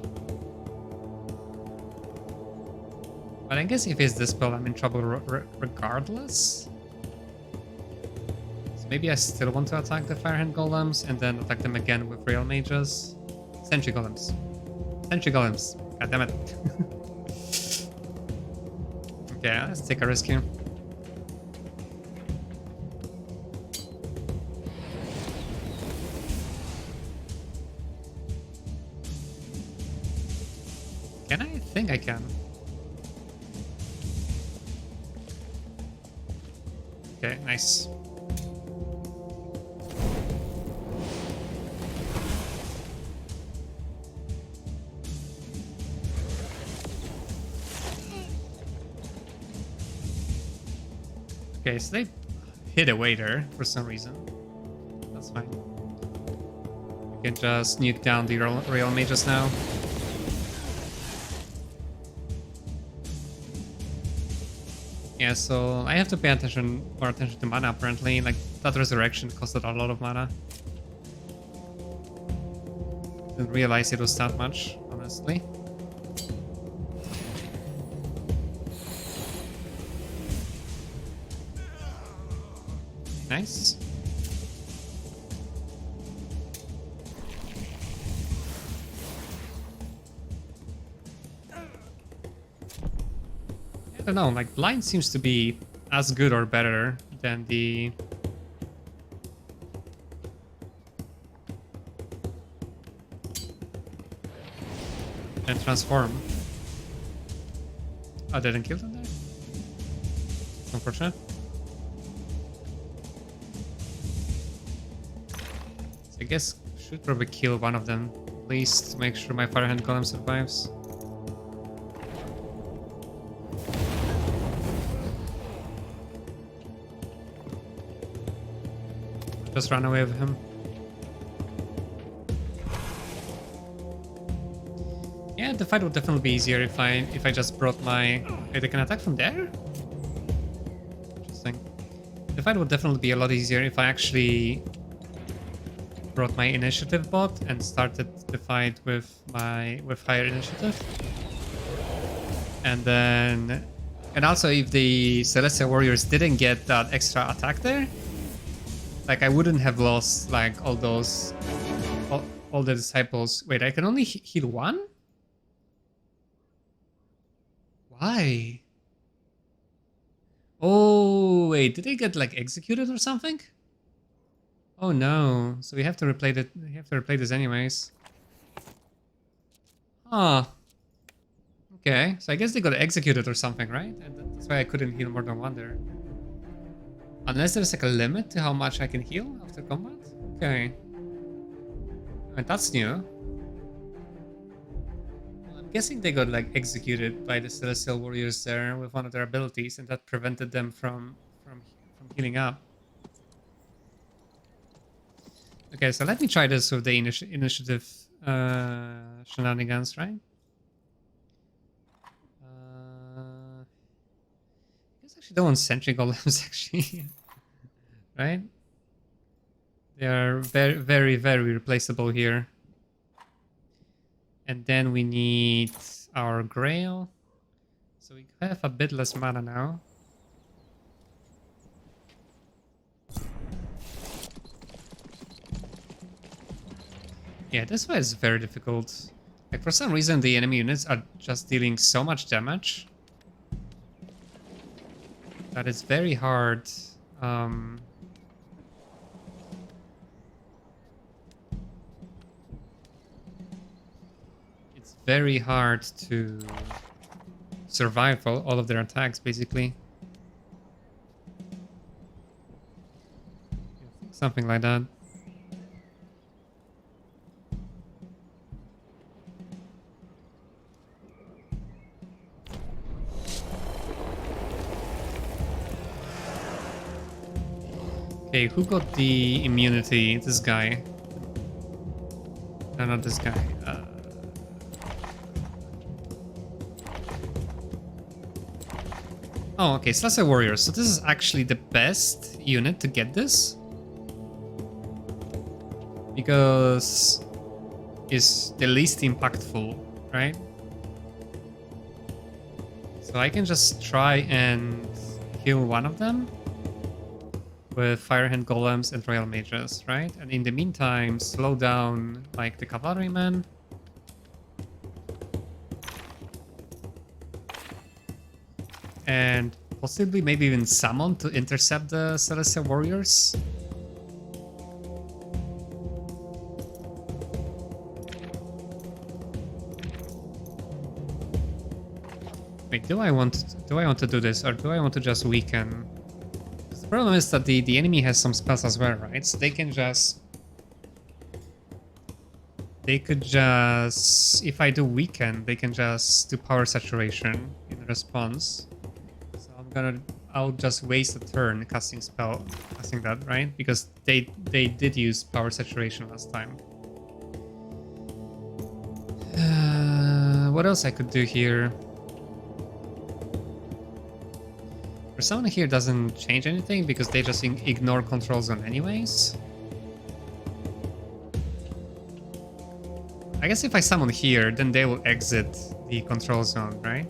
But I guess if he has this spell, I'm in trouble regardless. So maybe I still want to attack the firehand golems and then attack them again with real mages. Sentry golems. Sentry golems. God damn it. Okay, let's take a risk here. Can I? I think I can. Okay, nice. Okay, so they hit a waiter for some reason. That's fine. We can just nuke down the real mages now. Yeah, so I have to pay more attention to mana apparently. Like, that resurrection costed a lot of mana. Didn't realize it was that much, honestly. Nice. I don't know, like blind seems to be as good or better than the... and transform. Oh, they didn't kill them there? Unfortunate. I guess should probably kill one of them, at least to make sure my firehand golem survives. Just run away with him. Yeah, the fight would definitely be easier if I just brought my... Wait, they can attack from there? Interesting. The fight would definitely be a lot easier if I actually brought my initiative bot and started the fight with higher initiative. And then... And also if the Celestial Warriors didn't get that extra attack there, like I wouldn't have lost like all those... all the disciples. Wait, I can only heal one? Why? Oh, wait, did they get like executed or something? Oh no, so we have to replay it. We have to replay this anyways. Ah. Okay, so I guess they got executed or something, right? And that's why I couldn't heal more than one there. Unless there's like a limit to how much I can heal after combat? Okay. And that's new. Well, I'm guessing they got like executed by the Celestial Warriors there with one of their abilities, and that prevented them from healing up. Okay, so let me try this with the initiative shenanigans, right? I guess I actually don't want sentry golems, actually. Right? They are very, very, very replaceable here. And then we need our Grail. So we have a bit less mana now. Yeah, this way is very difficult. Like, for some reason, the enemy units are just dealing so much damage that it's very hard. It's very hard to survive all of their attacks, basically. Something like that. Okay, who got the immunity? This guy. No, not this guy. Oh, okay, Celestial Warriors. So this is actually the best unit to get this. Because it's the least impactful, right? So I can just try and kill one of them with Firehand Golems and Royal Mages, right? And in the meantime, slow down like the Cavalrymen. And possibly maybe even summon to intercept the Celestial Warriors. Wait, do I want to do this, or do I want to just weaken? The problem is that the enemy has some spells as well, right? So they could just, if I do weaken, they can just do power saturation in response. So I'll just waste a turn casting that, right? Because they did use power saturation last time. What else I could do here? Someone here doesn't change anything because they just ignore control zone anyways. I guess if I summon here, then they will exit the control zone, right?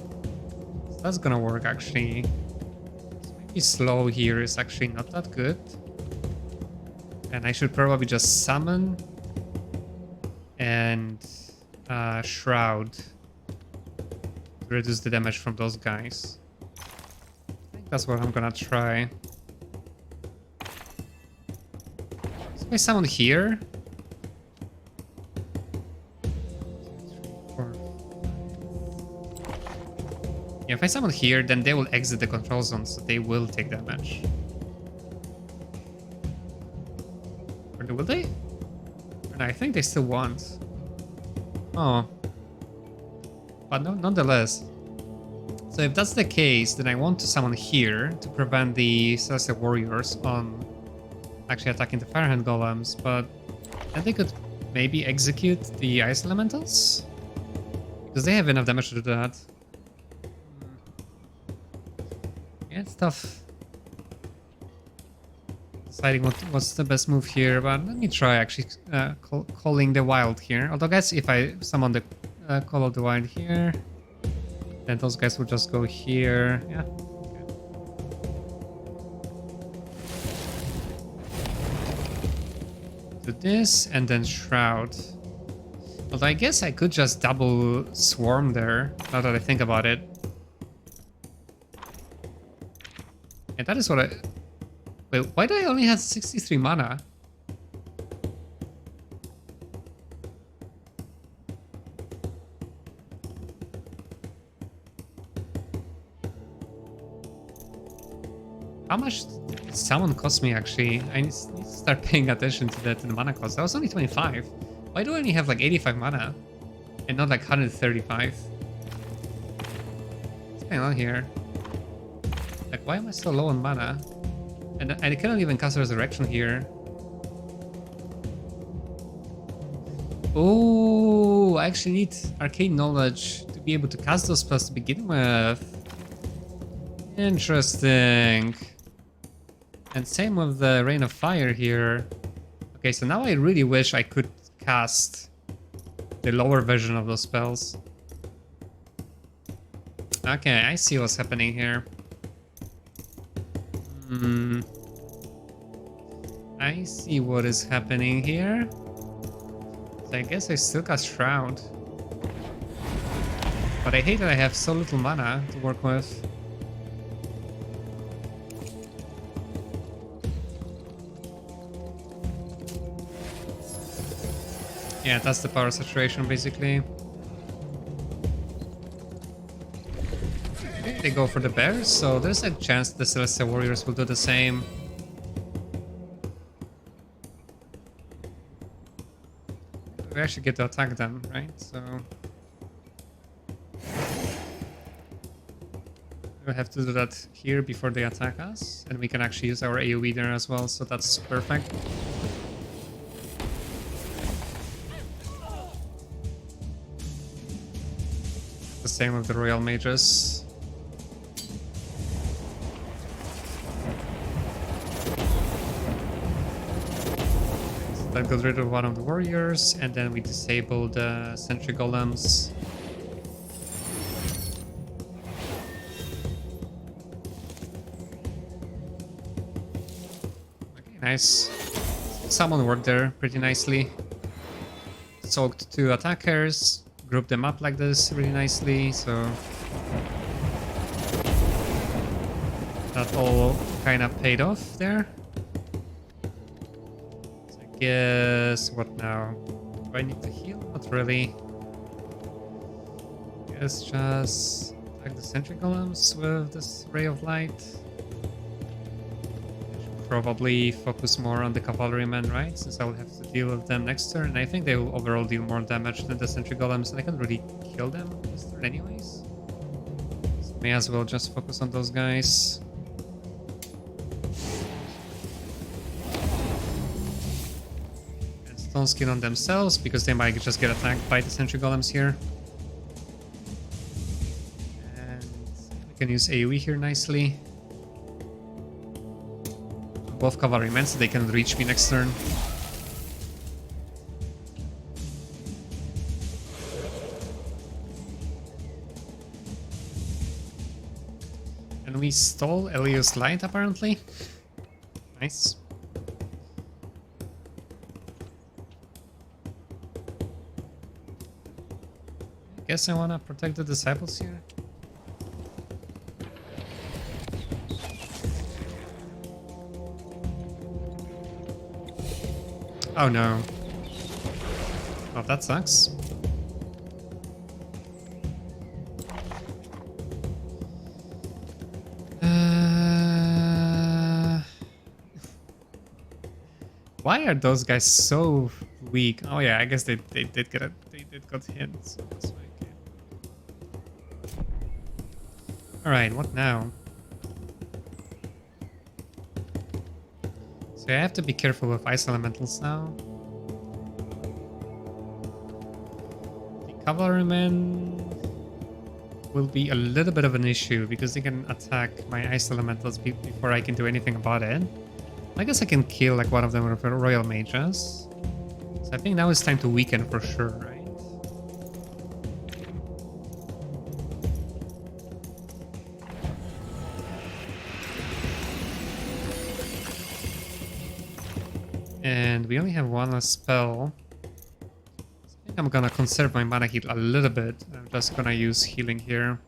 So that's gonna work actually. So maybe slow here is actually not that good. And I should probably just summon and shroud to reduce the damage from those guys. That's what I'm gonna try. So if I summon here. Yeah, if I summon here, then they will exit the control zone, so they will take damage. Or will they? No, I think they still won't. Oh. But no, nonetheless. So if that's the case, then I want to summon here to prevent the Celestial Warriors on actually attacking the Firehand Golems, but then they could maybe execute the Ice Elementals? Because they have enough damage to do that. Yeah, it's tough deciding what's the best move here, but let me try actually calling the Wild here. Although I guess if I summon the Call of the Wild here, then those guys will just go here. Yeah. Okay. Do this and then Shroud. Although I guess I could just double Swarm there, now that I think about it. And that is what I... Wait, why do I only have 63 mana? How much did summon cost me actually? I need to start paying attention to that in the mana cost. That was only 25. Why do I only have like 85 mana? And not like 135? What's going on here? Like, why am I so low on mana? And I cannot even cast Resurrection here. Oh, I actually need Arcane Knowledge to be able to cast those spells to begin with. Interesting. And same with the Rain of Fire here. Okay, so now I really wish I could cast the lower version of those spells. Okay, I see what's happening here. I see what is happening here. So I guess I still got Shroud. But I hate that I have so little mana to work with. Yeah, that's the power saturation basically. They go for the bears, so there's a chance the Celestial Warriors will do the same. We actually get to attack them, right? So we'll have to do that here before they attack us, and we can actually use our AoE there as well, so that's perfect. The same with the Royal Mages. That got rid of one of the warriors, and then we disable the sentry golems. Okay, nice. Someone worked there pretty nicely. Soaked two attackers, grouped them up like this really nicely, so that all kind of paid off there. Guess what now? Do I need to heal? Not really. Guess just attack the sentry golems with this ray of light. I should probably focus more on the cavalrymen, right? Since I will have to deal with them next turn. I think they will overall deal more damage than the sentry golems, and I can't really kill them this turn anyways. So may as well just focus on those guys. Stone skin on themselves because they might just get attacked by the sentry golems here. And we can use AoE here nicely. Both cavalrymen so they can reach me next turn. And we stole Elio's light apparently. Nice. Guess I wanna protect the disciples here. Oh no. Oh, that sucks. Why are those guys so weak? Oh yeah, I guess they did get hit. So that's why. Alright, what now? So I have to be careful with ice elementals now. The cavalrymen will be a little bit of an issue because they can attack my ice elementals before I can do anything about it. I guess I can kill like one of them with royal mages. So I think now it's time to weaken for sure, right? And we only have one last spell. I think I'm gonna conserve my mana heal a little bit. I'm just gonna use healing here.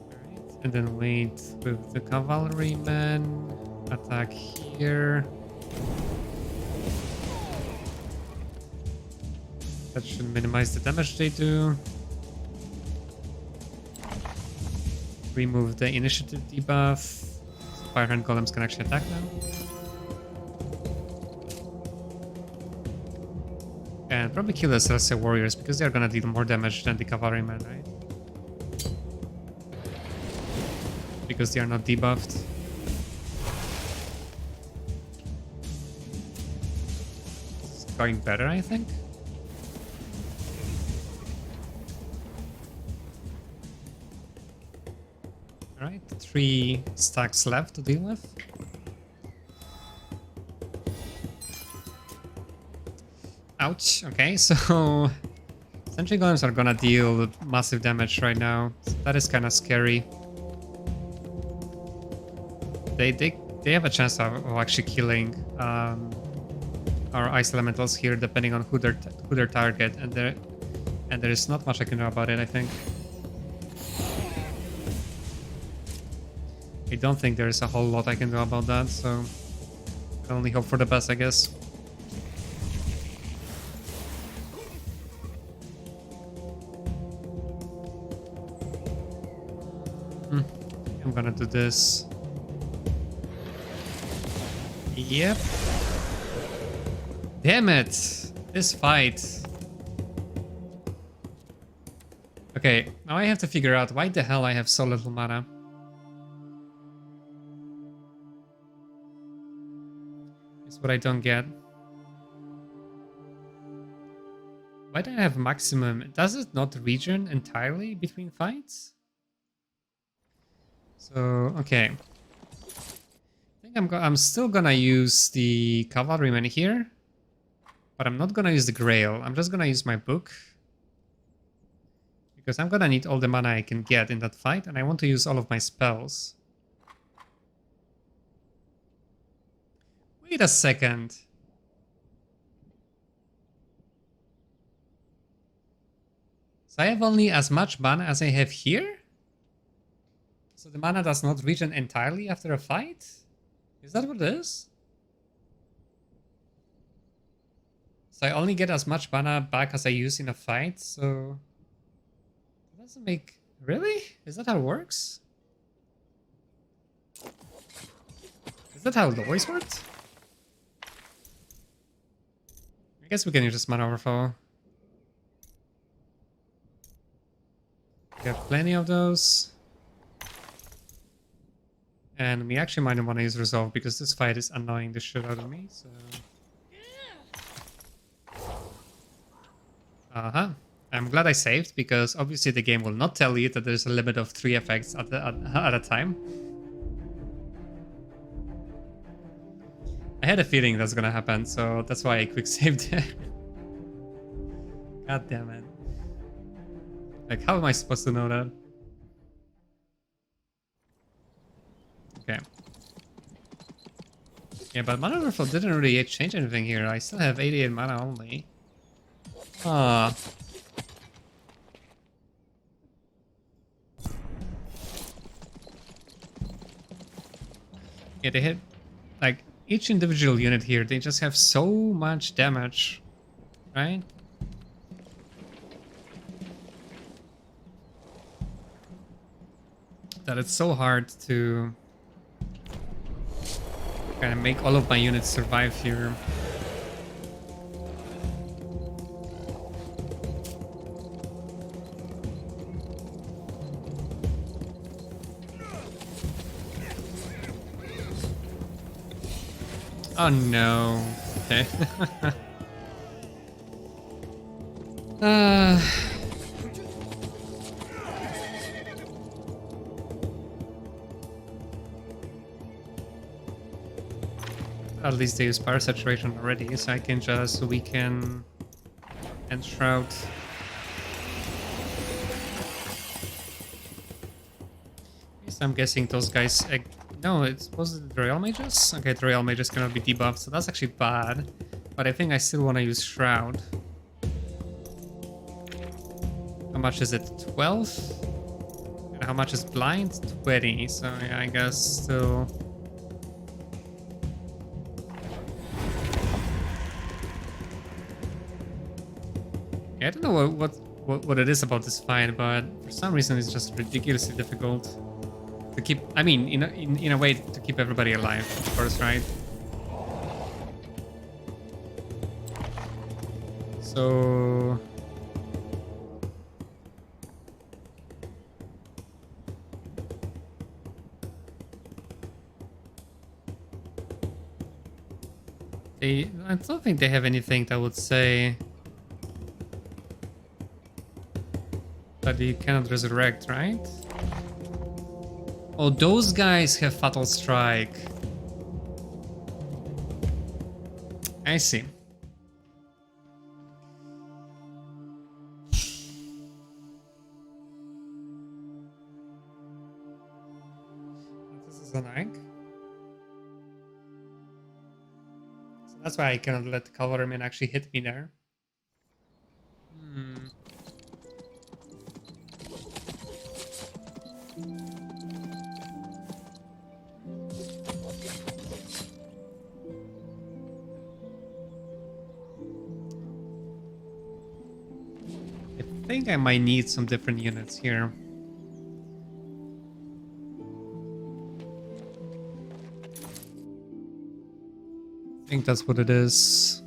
Alright, and then wait with the cavalrymen. Attack here. That should minimize the damage they do. Remove the initiative debuff. So Firehand Golems can actually attack them. And probably kill the Celestial Warriors because they're gonna deal more damage than the Cavalrymen, right? Because they are not debuffed. It's going better, I think. Alright, 3 stacks left to deal with. Ouch, okay, so Sentry Golems are gonna deal massive damage right now. So that is kind of scary. they have a chance of actually killing our ice elementals here, depending on who their target, and there is not much I can do about it. I think. I don't think there is a whole lot I can do about that, so I can only hope for the best, I guess. I'm gonna do this. Yep. Damn it! This fight. Okay, now I have to figure out why the hell I have so little mana. That's what I don't get. Why do I have maximum? Does it not regen entirely between fights? So, okay. I think I'm still gonna use the cavalryman here, but I'm not gonna use the grail. I'm just gonna use my book, because I'm gonna need all the mana I can get in that fight, and I want to use all of my spells. Wait a second. So I have only as much mana as I have here? So the mana does not regen entirely after a fight? Is that what it is? So I only get as much mana back as I use in a fight, so... That doesn't make... Really? Is that how it works? Is that how it always worked? I guess we can use this mana overflow. We have plenty of those. And we actually might want to use Resolve because this fight is annoying the shit out of me, so... I'm glad I saved, because obviously the game will not tell you that there's a limit of 3 effects at a time. I had a feeling that's gonna happen, so that's why I quick saved it. God damn it. Like, how am I supposed to know that? Okay. Yeah, but mana overflow didn't really change anything here. I still have 88 mana only. Ah. Yeah, they hit, like, each individual unit here, they just have so much damage, right? That it's so hard to kind of make all of my units survive here. Oh no. Okay. At least they use power saturation already, so I can just weaken and shroud. At least I'm guessing those guys. No, was it the Royal Mages? Okay, the Royal Mages cannot be debuffed, so that's actually bad. But I think I still want to use Shroud. How much is it? 12? And how much is Blind? 20. So yeah, I guess still. I don't know what it is about this fight, but for some reason it's just ridiculously difficult to keep. I mean, in a way, to keep everybody alive, of course, right? So I don't think they have anything that would say that you cannot resurrect, right? Oh, those guys have Fatal Strike. I see. This is an egg. That's why I cannot let the cavalryman actually hit me there. Hmm. I think I might need some different units here. I think that's what it is.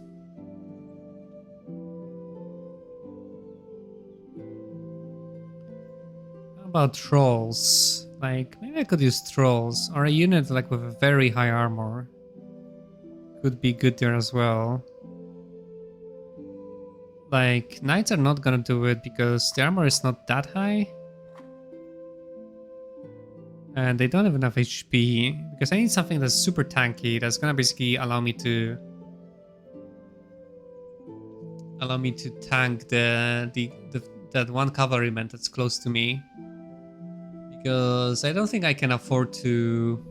How about trolls? Like, maybe I could use trolls, or a unit like with a very high armor. Could be good there as well. Like, knights are not gonna do it because the armor is not that high. And they don't have enough HP, because I need something that's super tanky, that's gonna basically allow me to tank that one cavalryman that's close to me. Because I don't think I can afford to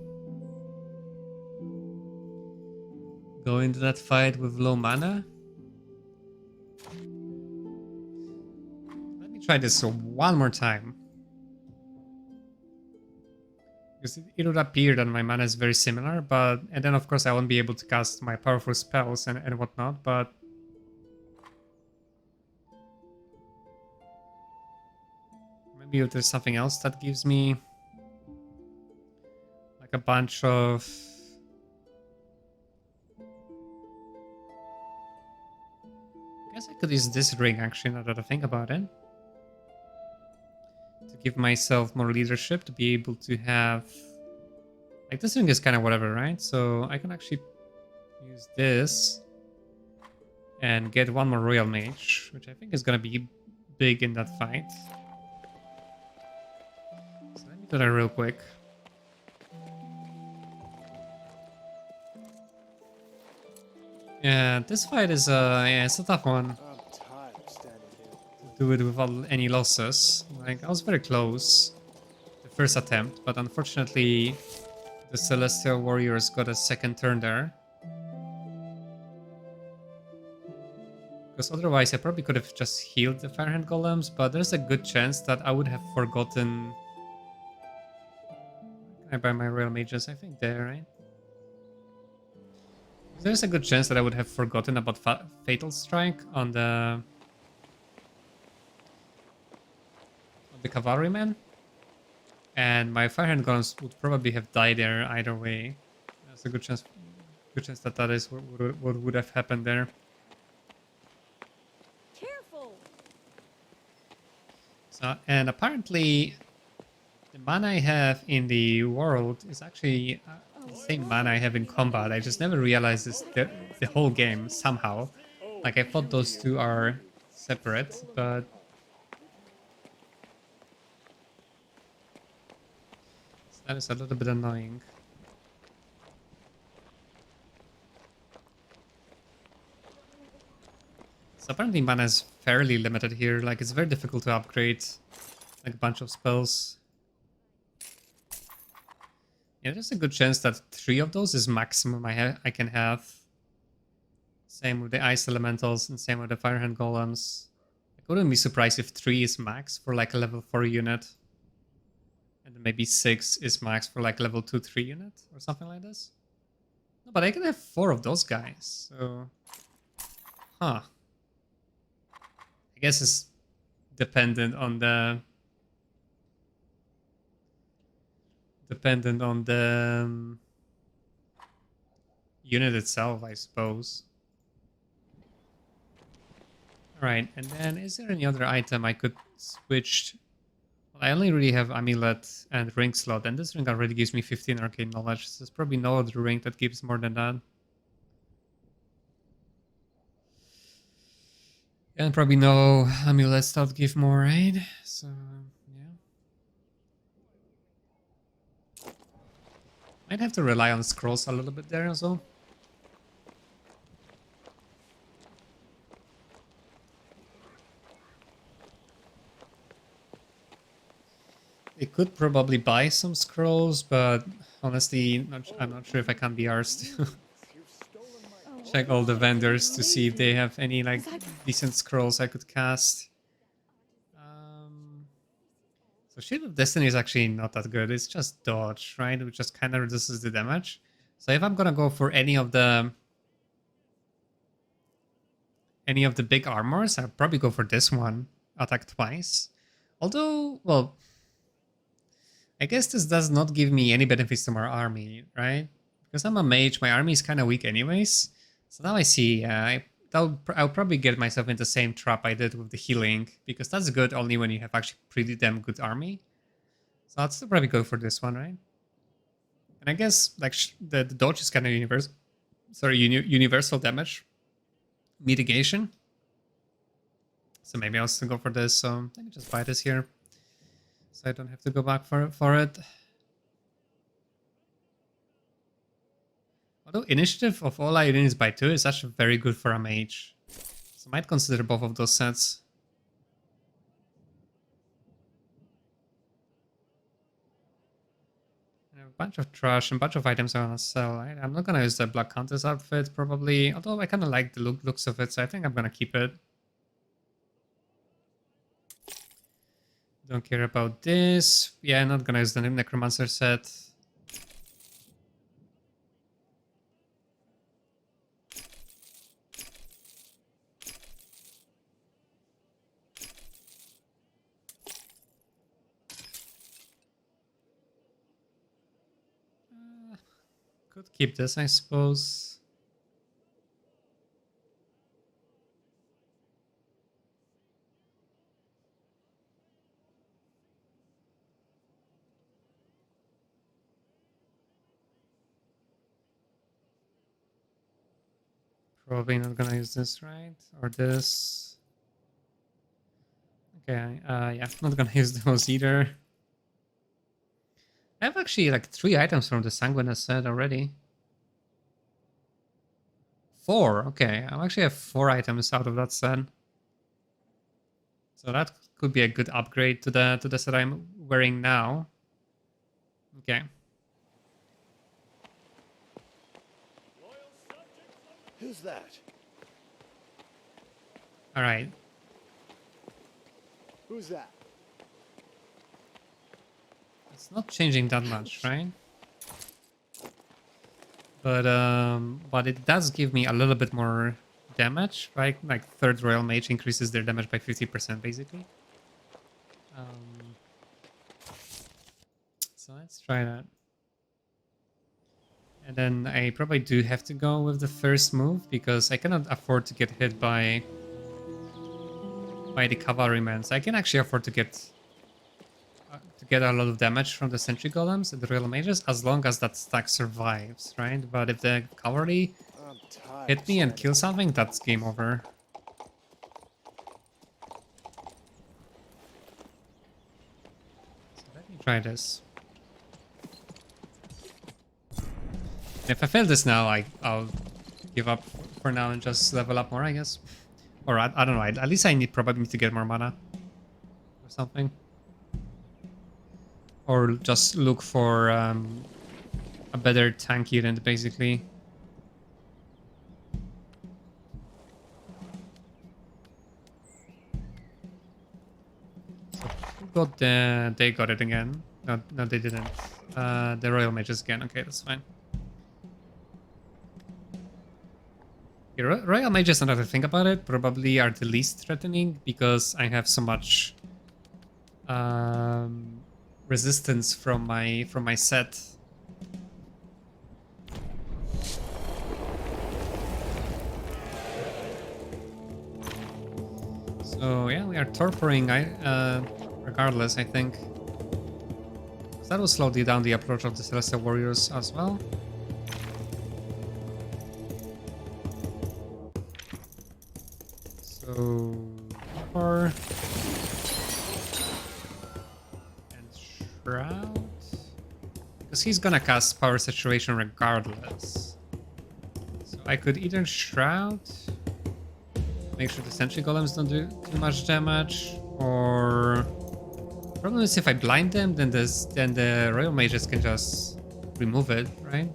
go into that fight with low mana. Let me try this one more time. Because it would appear that my mana is very similar, and then of course I won't be able to cast my powerful spells and whatnot, but maybe if there's something else that gives me like a bunch of... I guess I could use this ring actually, now that I think about it. To give myself more leadership, to be able to have... Like, this ring is kind of whatever, right? So I can actually use this and get one more Royal Mage, which I think is going to be big in that fight. So let me do that real quick. Yeah, this fight is it's a tough one. I'm tired of standing here. Do it without any losses. Like, I was very close the first attempt, but unfortunately the Celestial Warriors got a second turn there. Because otherwise I probably could have just healed the Firehand Golems, but there's a good chance that I would have forgotten... Can I buy my Royal Mages? I think there, right? There's a good chance that I would have forgotten about Fatal Strike on the Cavalryman, and my Firehand Golems would probably have died there either way. There's a good chance that that is what would have happened there. Careful. So, and apparently the mana I have in the world is actually the same mana I have in combat. I just never realized this the whole game somehow. Like, I thought those two are separate, but that is a little bit annoying. So apparently mana is fairly limited here. Like, it's very difficult to upgrade like a bunch of spells. Yeah, there's a good chance that 3 of those is maximum I can have. Same with the Ice Elementals and same with the Firehand Golems. I wouldn't be surprised if 3 is max for like a level 4 unit. And then maybe 6 is max for like level 2-3 unit or something like this. No, but I can have 4 of those guys, so... Huh. I guess it's dependent on the... unit itself, I suppose. Alright, and then is there any other item I could switch? Well, I only really have Amulet and Ring slot, and this ring already gives me 15 arcane knowledge, so there's probably no other ring that gives more than that. And probably no amulets that give more, right? So, yeah. Might have to rely on scrolls a little bit there as well. It could probably buy some scrolls, but honestly, I'm not sure if I can be arsed to check all the vendors to see if they have any like decent scrolls I could cast. So Shield of Destiny is actually not that good. It's just dodge, right? Which just kind of reduces the damage. So if I'm gonna go for any of the big armors, I'll probably go for this one. Attack twice. Although, well, I guess this does not give me any benefits to my army, right? Because I'm a mage, my army is kind of weak anyways. So now I see, I'll probably get myself into the same trap I did with the healing, because that's good only when you have actually pretty damn good army. So I'll still probably go for this one, right? And I guess like the dodge is kind of universal. Sorry, universal damage mitigation. So maybe I'll still go for this. So let me just buy this here, so I don't have to go back for it. Although initiative of all our units by 2 is actually very good for a mage. So I might consider both of those sets. And a bunch of trash and a bunch of items I want to sell. Right? I'm not going to use the Black Countess outfit probably, although I kind of like the looks of it, so I think I'm going to keep it. Don't care about this. Yeah, I'm not going to use the Necromancer set. Could keep this, I suppose. Probably not gonna use this, right? Or this. Okay, yeah, not gonna use those either. I have actually like 3 items from the Sanguinus set already. 4, okay. I actually have 4 items out of that set. So that could be a good upgrade to the set I'm wearing now. Okay. Who's that? Alright. Who's that? It's not changing that much, right? But it does give me a little bit more damage, right? Like 3rd Royal Mage increases their damage by 50% basically. So let's try that. And then I probably do have to go with the first move because I cannot afford to get hit by the cavalrymen. So I can actually afford to get a lot of damage from the sentry golems and the royal mages as long as that stack survives, right? But if the cavalry hit me and kill something, that's game over. So let me try this. If I fail this now, I'll give up for now and just level up more, I guess. Or I don't know, at least I probably need to get more mana or something. Or just look for a better tank unit, basically. So who got they got it again. No, they didn't. The royal mages again. Okay, that's fine. The royal mages, another thing about it, probably are the least threatening because I have so much resistance from my set. So yeah, we are torporing regardless, I think. So that will slow down the approach of the Celestial Warriors as well. So torpor and Shroud, because he's gonna cast Power Saturation regardless. So I could either Shroud, make sure the Sentry Golems don't do too much damage, or problem is if I blind them, then the Royal Mages can just remove it, right?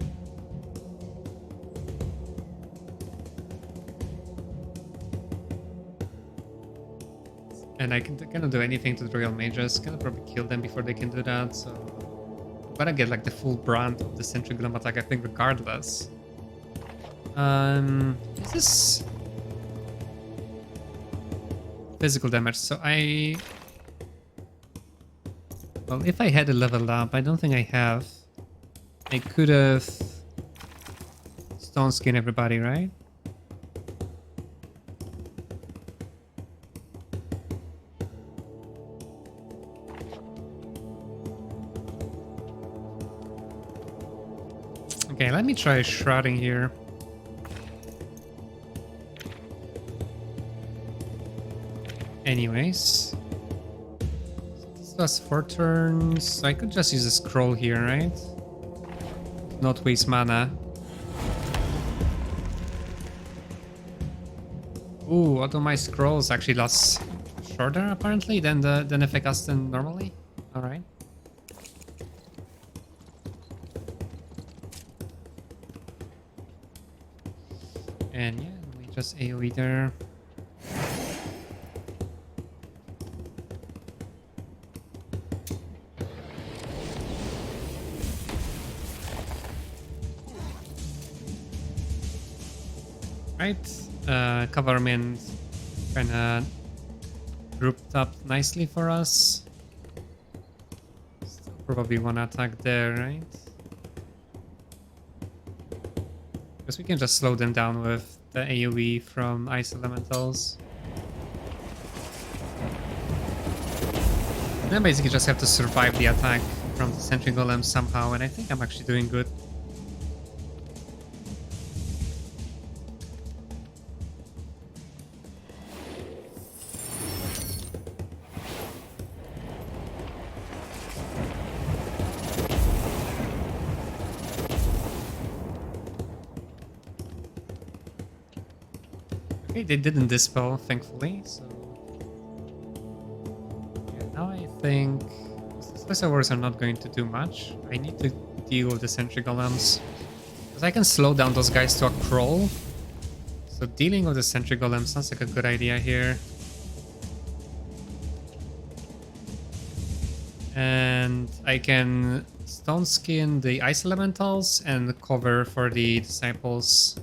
And I cannot do anything to the royal mages. Cannot probably kill them before they can do that, so I'm gonna get like the full brunt of the sentry golem attack, I think, regardless. Is this physical damage? So well, if I had a level up, I don't think I have. I could have stone skin everybody, right? Okay, let me try shrouding here. Anyways, this lasts 4 turns. So I could just use a scroll here, right? Not waste mana. Ooh, although my scrolls actually last shorter apparently than if I cast them normally. All right. And yeah, we just AoE there. Right, government kind of grouped up nicely for us. Still probably want to attack there, right? Because we can just slow them down with the AoE from ice elementals. And then basically just have to survive the attack from the sentry golem somehow, and I think I'm actually doing good. Okay, they didn't dispel, thankfully, so... Yeah, now I think... Special Wars are not going to do much. I need to deal with the sentry golems. Because I can slow down those guys to a crawl. So dealing with the sentry golem sounds like a good idea here. And I can stone skin the ice elementals and cover for the disciples.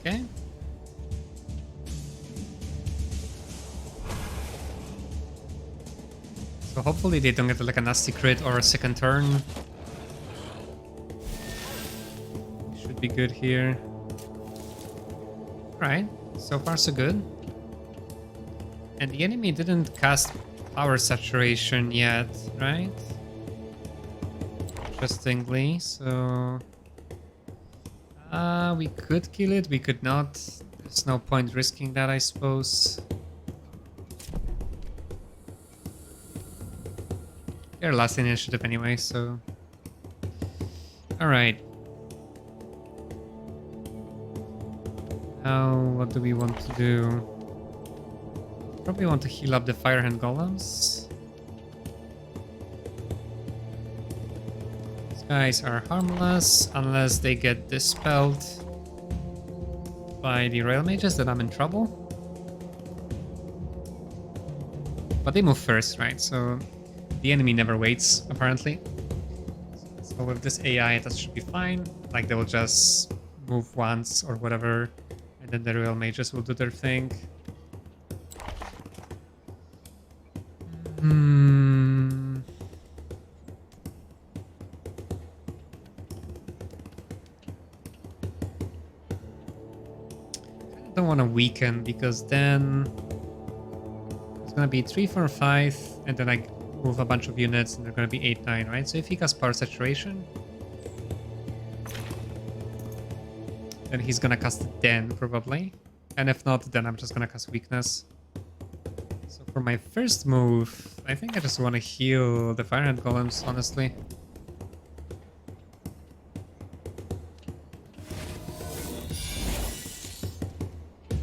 Okay. So hopefully they don't get like a nasty crit or a second turn. Should be good here. Alright, so far so good. And the enemy didn't cast power saturation yet, right? Interestingly, so... we could kill it, we could not. There's no point risking that, I suppose. They're last initiative anyway, so... Alright. Now, what do we want to do? Probably want to heal up the Firehand Golems. These guys are harmless unless they get dispelled by the Royal Mages, then I'm in trouble. But they move first, right? So the enemy never waits, apparently. So with this AI, that should be fine. Like, they will just move once or whatever, and then the Royal Mages will do their thing. I don't want to weaken, because then it's gonna be 3, 4, 5, and then I move a bunch of units, and they're gonna be 8, 9, right? So if he casts power saturation, then he's gonna cast Den probably, and if not, then I'm just gonna cast weakness. So for my first move, I think I just want to heal the Firehand Golems, honestly.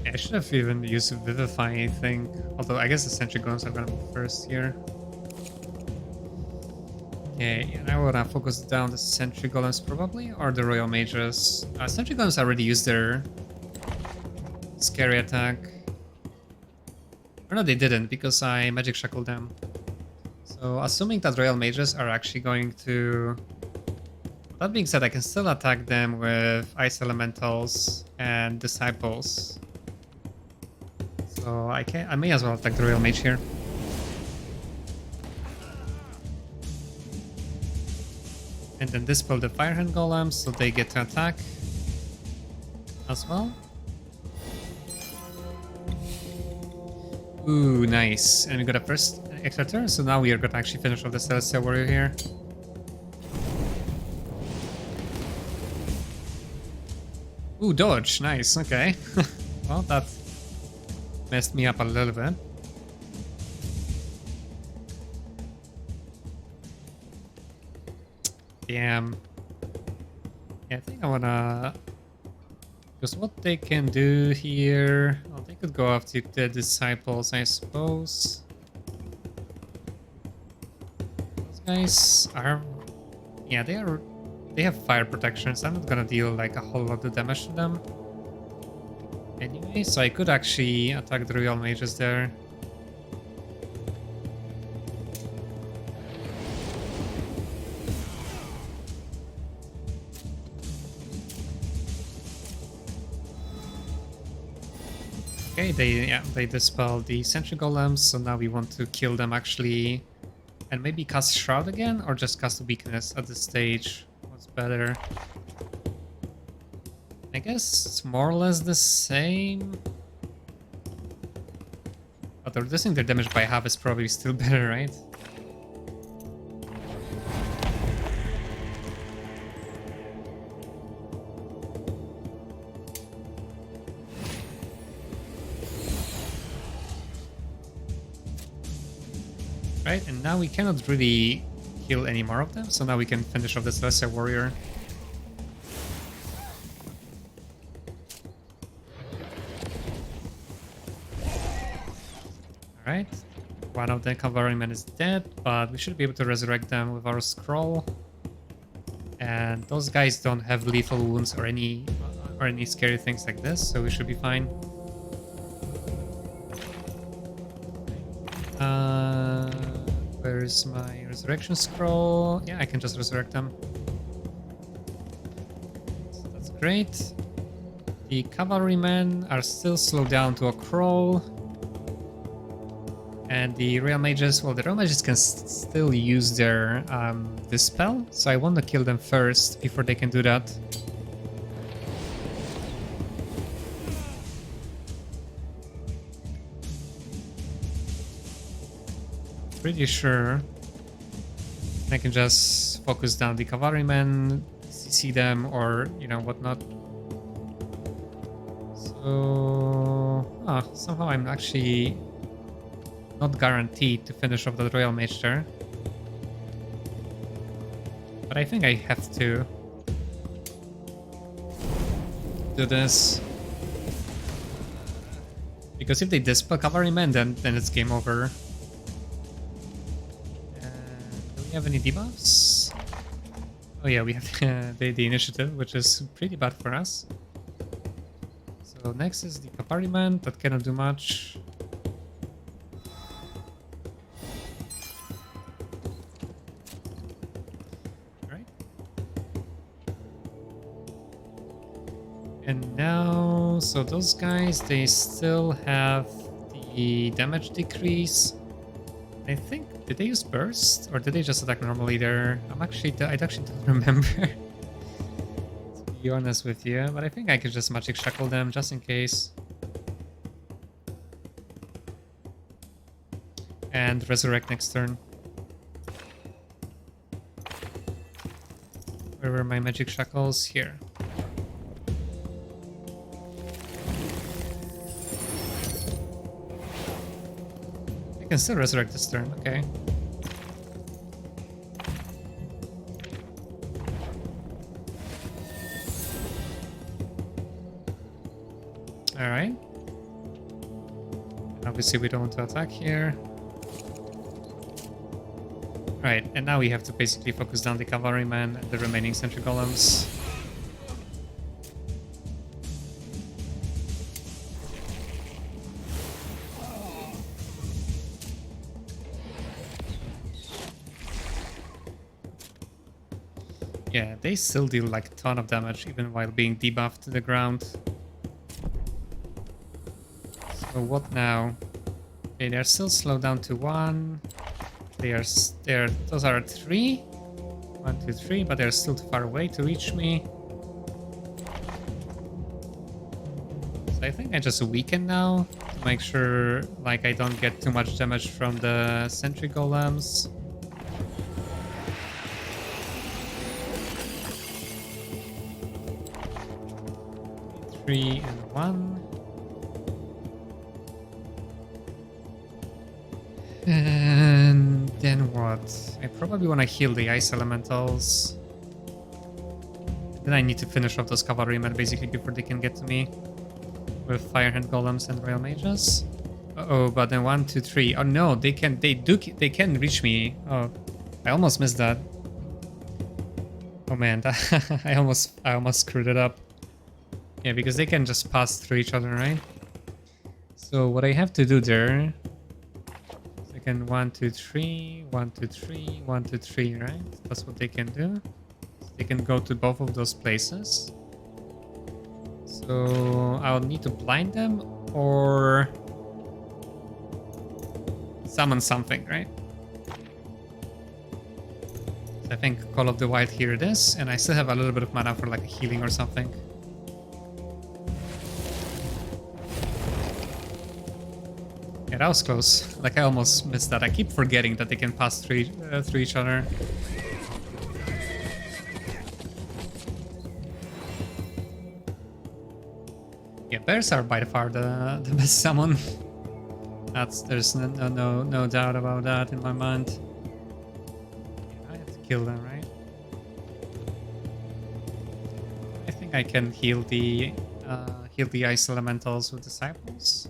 I should have even used Vivify, I think. Although I guess the Sentry Golems are gonna move first here. Okay, and I wanna focus down the sentry golems probably, or the royal mages. Sentry golems already used their scary attack. Or no, they didn't, because I magic shackled them. So assuming that royal mages are actually going to... That being said, I can still attack them with ice elementals and disciples. So I may as well attack the royal mage here. And then dispel the firehand golems, so they get to attack as well. Ooh, nice. And we got a first extra turn, so now we are going to actually finish off the Celestial Warrior here. Ooh, dodge. Nice, okay. Well, that messed me up a little bit. Damn. Yeah, I think I wanna... Because what they can do here... Well, they could go after the disciples, I suppose. Those guys are... Yeah, they have fire protection, so I'm not gonna deal like a whole lot of damage to them. Anyway, so I could actually attack the royal mages there. Okay, they dispel the sentry golems, so now we want to kill them actually, and maybe cast Shroud again, or just cast Weakness at this stage. What's better? I guess it's more or less the same. But reducing their damage by half is probably still better, right? Right, and now we cannot really kill any more of them, so now we can finish off the Celestial Warrior. Alright, one of the cavalrymen is dead, but we should be able to resurrect them with our scroll. And those guys don't have lethal wounds or any scary things like this, so we should be fine. Where's my resurrection scroll? Yeah, I can just resurrect them. So that's great. The cavalrymen are still slowed down to a crawl. And the royal mages, well, the royal mages can still use their dispel, so I want to kill them first before they can do that. Pretty sure I can just focus down the cavalrymen, CC them, or you know whatnot. So somehow I'm actually not guaranteed to finish off the royal mage there, but I think I have to do this because if they dispel cavalrymen, then it's game over. Do we have any debuffs? Oh yeah, we have the initiative, which is pretty bad for us. So next is the cavalryman, that cannot do much. Alright. And now, so those guys, they still have the damage decrease. I think, did they use burst or did they just attack normally there? I actually don't remember, to be honest with you, but I think I could just magic shackle them just in case. And resurrect next turn. Where were my magic shackles? Here. I can still resurrect this turn, okay. Alright. Obviously we don't want to attack here. Right, and now we have to basically focus down the cavalrymen and the remaining sentry golems. Yeah, they still deal like a ton of damage even while being debuffed to the ground. So what now? Okay, they're still slowed down to 1. Those are 3. 1, 2, 3, but they're still too far away to reach me. So I think I just weaken now to make sure like I don't get too much damage from the sentry golems. 3 and 1. And then what? I probably want to heal the ice elementals. Then I need to finish off those cavalrymen basically before they can get to me with firehand golems and rail mages. Uh-oh, but then 1, 2, 3. Oh no, they can reach me. Oh, I almost missed that. Oh man, I almost screwed it up. Yeah, because they can just pass through each other, right? So what I have to do there, second 1, 2, 3, 1, 2, 3, 1, 2, 3, right? That's what they can do. So they can go to both of those places. So I'll need to blind them or summon something, right? So I think Call of the Wild, here it is, and I still have a little bit of mana for like a healing or something. Yeah, that was close. Like I almost missed that. I keep forgetting that they can pass through each other. Yeah, bears are by far the best summon. There's no doubt about that in my mind. I have to kill them, right? I think I can heal the ice elementals with disciples.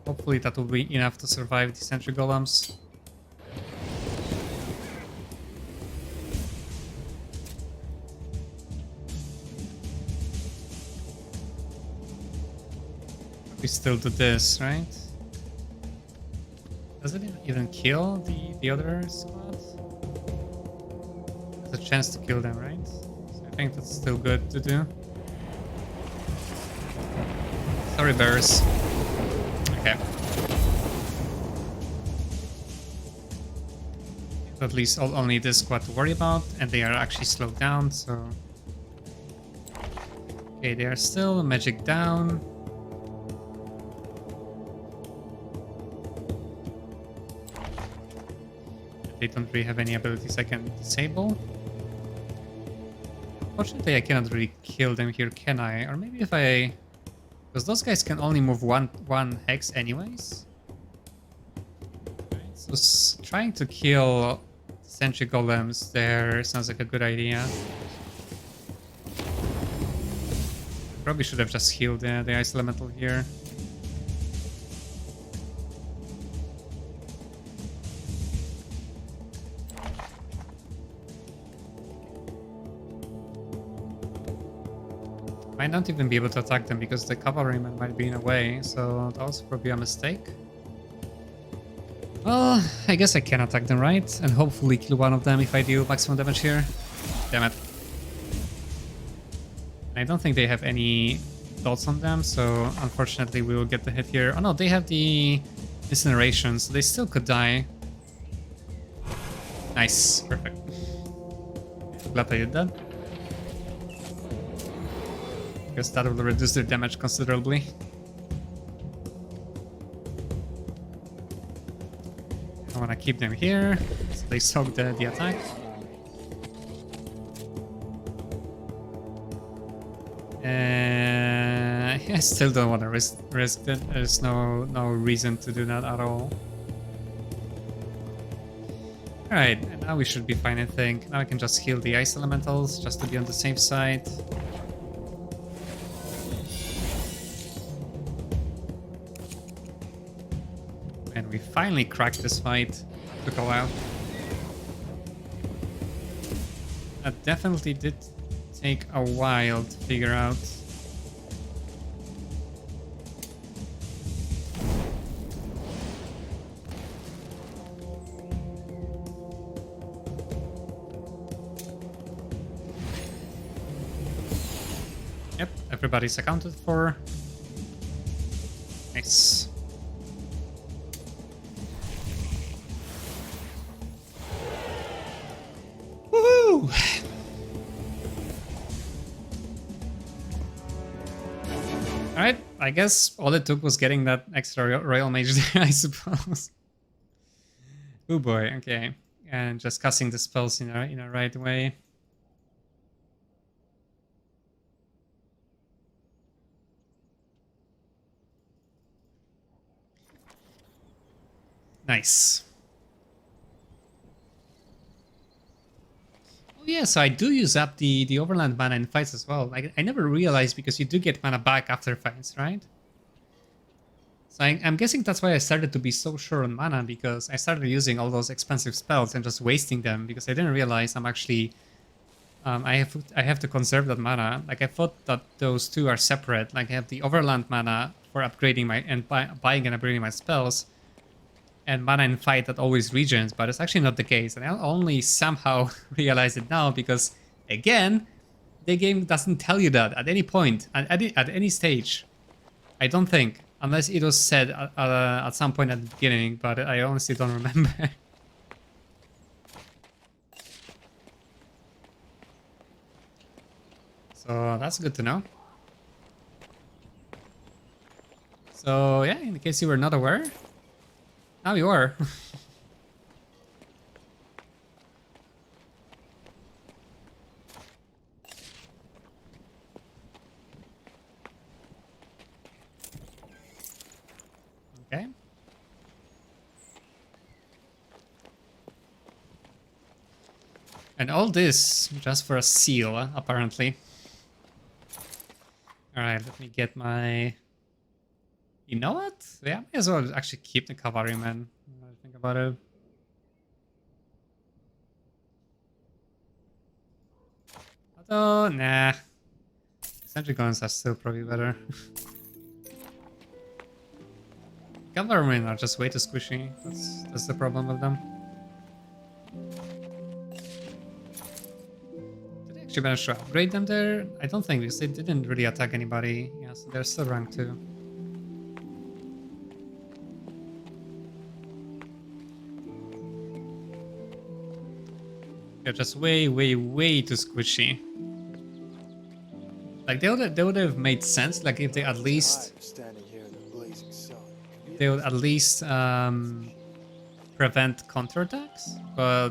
Hopefully that will be enough to survive the sentry golems. We still do this, right? Does it even kill the other squad? There's a chance to kill them, right? So I think that's still good to do. Sorry, bears. Okay. So at least only this squad to worry about, and they are actually slowed down, so... Okay, they are still magic down. They don't really have any abilities I can disable. Unfortunately, I cannot really kill them here, can I? Or maybe if I... Because those guys can only move one hex anyways. Right, so trying to kill sentry golems there sounds like a good idea. Probably should have just healed the ice elemental here. Might not even be able to attack them because the cavalryman might be in a way, so that was probably a mistake. Well, I guess I can attack them, right? And hopefully kill one of them if I do maximum damage here. Damn it. I don't think they have any dots on them, so unfortunately we will get the hit here. Oh no, they have the incineration, so they still could die. Nice, perfect. Glad I did that. Guess that will reduce their damage considerably. I want to keep them here, so they soak the attack. I still don't want to risk it. There's no reason to do that at all. Alright, and now we should be fine, I think. Now I can just heal the ice elementals, just to be on the safe side. And we finally cracked this fight. Took a while. That definitely did take a while to figure out. Yep, everybody's accounted for. Nice. Woohoo! Alright, I guess all it took was getting that extra Royal Mage there, I suppose. Oh boy, okay. And just casting the spells in a right way. Nice. Oh yeah, so I do use up the overland mana in fights as well. Like I never realized because you do get mana back after fights, right? So I'm guessing that's why I started to be so sure on mana, because I started using all those expensive spells and just wasting them because I didn't realize I'm actually I have to conserve that mana. Like I thought that those two are separate. Like I have the overland mana for upgrading my and buying and upgrading my spells, and mana in fight that always regens, but it's actually not the case. And I only somehow realize it now because, again, the game doesn't tell you that at any point, at any stage. I don't think, unless it was said at some point at the beginning, but I honestly don't remember. So that's good to know. So yeah, in case you were not aware, now you are. Okay. And all this just for a seal, apparently. Alright, let me get my... You know what? Yeah, I may as well actually keep the cavalryman. Now I think about it. Although, nah. Sentry guns are still probably better. Cavalrymen are just way too squishy. That's the problem with them. Did I actually manage to upgrade them there? I don't think, because they didn't really attack anybody. Yeah, so they're still rank 2. They're just way, way, way too squishy. Like they would have made sense. Like if they at least prevent counterattacks. But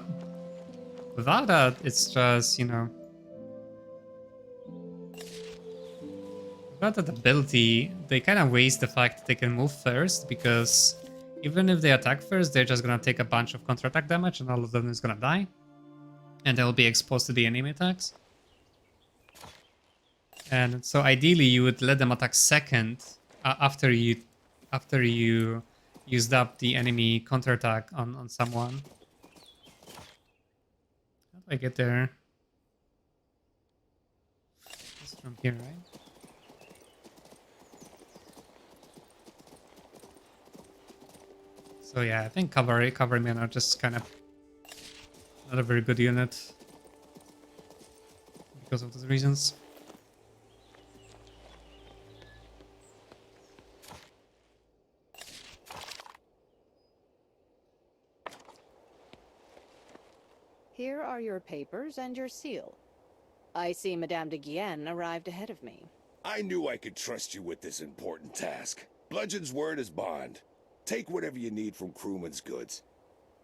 without that, it's just, you know, without that ability, they kind of waste the fact that they can move first, because even if they attack first, they're just gonna take a bunch of counterattack damage, and all of them is gonna die, and they'll be exposed to the enemy attacks. And so ideally, you would let them attack second after you used up the enemy counterattack on someone. How do I get there? It's from here, right? So yeah, I think cavalrymen are just kind of not a very good unit because of those reasons. Here are your papers and your seal. I see Madame de Guienne arrived ahead of me. I knew I could trust you with this important task. Bludgeon's word is bond. Take whatever you need from crewman's goods.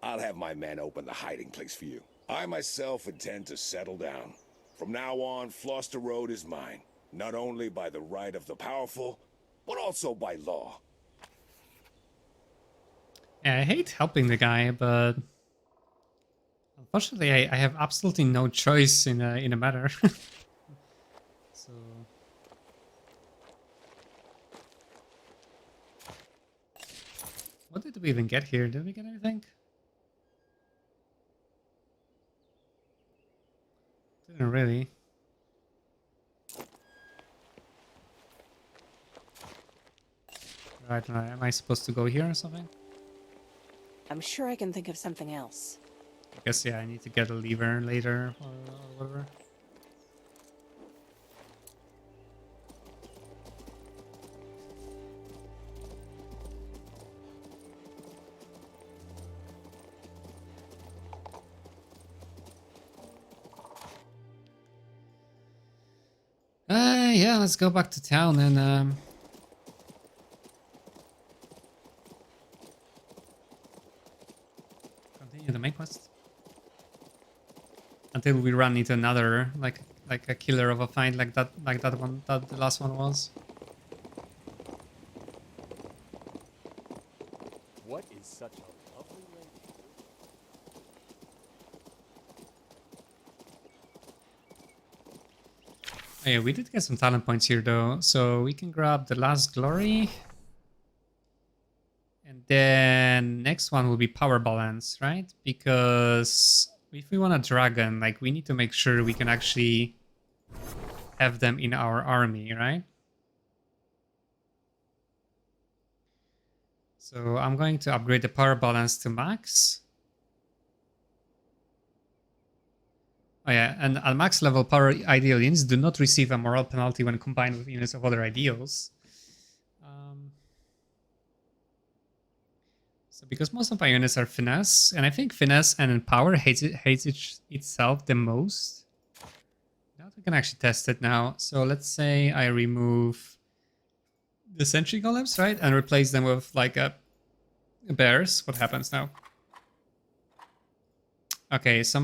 I'll have my men open the hiding place for you. I myself intend to settle down. From now on, Floster Road is mine. Not only by the right of the powerful, but also by law. Yeah, I hate helping the guy, but unfortunately, I have absolutely no choice in a matter. So, what did we even get here? Did we get anything? Didn't really. Right, right. Am I supposed to go here or something? I'm sure I can think of something else. I guess, yeah, I need to get a lever later or whatever. Yeah, let's go back to town and continue the main quest until we run into another like a killer of a fight like that one that the last one was. What is such a lovely lady? Oh, yeah, we did get some talent points here though, so we can grab the last glory. And then next one will be power balance, right? Because if we want a dragon, like we need to make sure we can actually have them in our army, right? So I'm going to upgrade the power balance to max. Oh yeah, and at max level, power ideal units do not receive a moral penalty when combined with units of other ideals. So because most of my units are finesse, and I think finesse and power hates itself the most. Now we can actually test it now. So let's say I remove the sentry golems, right, and replace them with like a bears. What happens now? Okay, so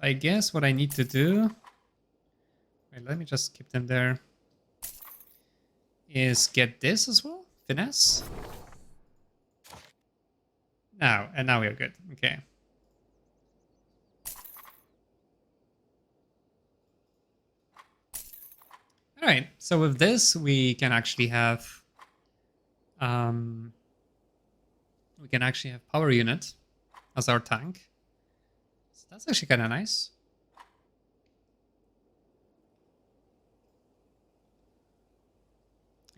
I guess what I need to do. Wait, let me just keep them there. Is get this as well, finesse. Now, and now we're good. Okay. All right. So with this, we can actually have power unit as our tank. So that's actually kind of nice.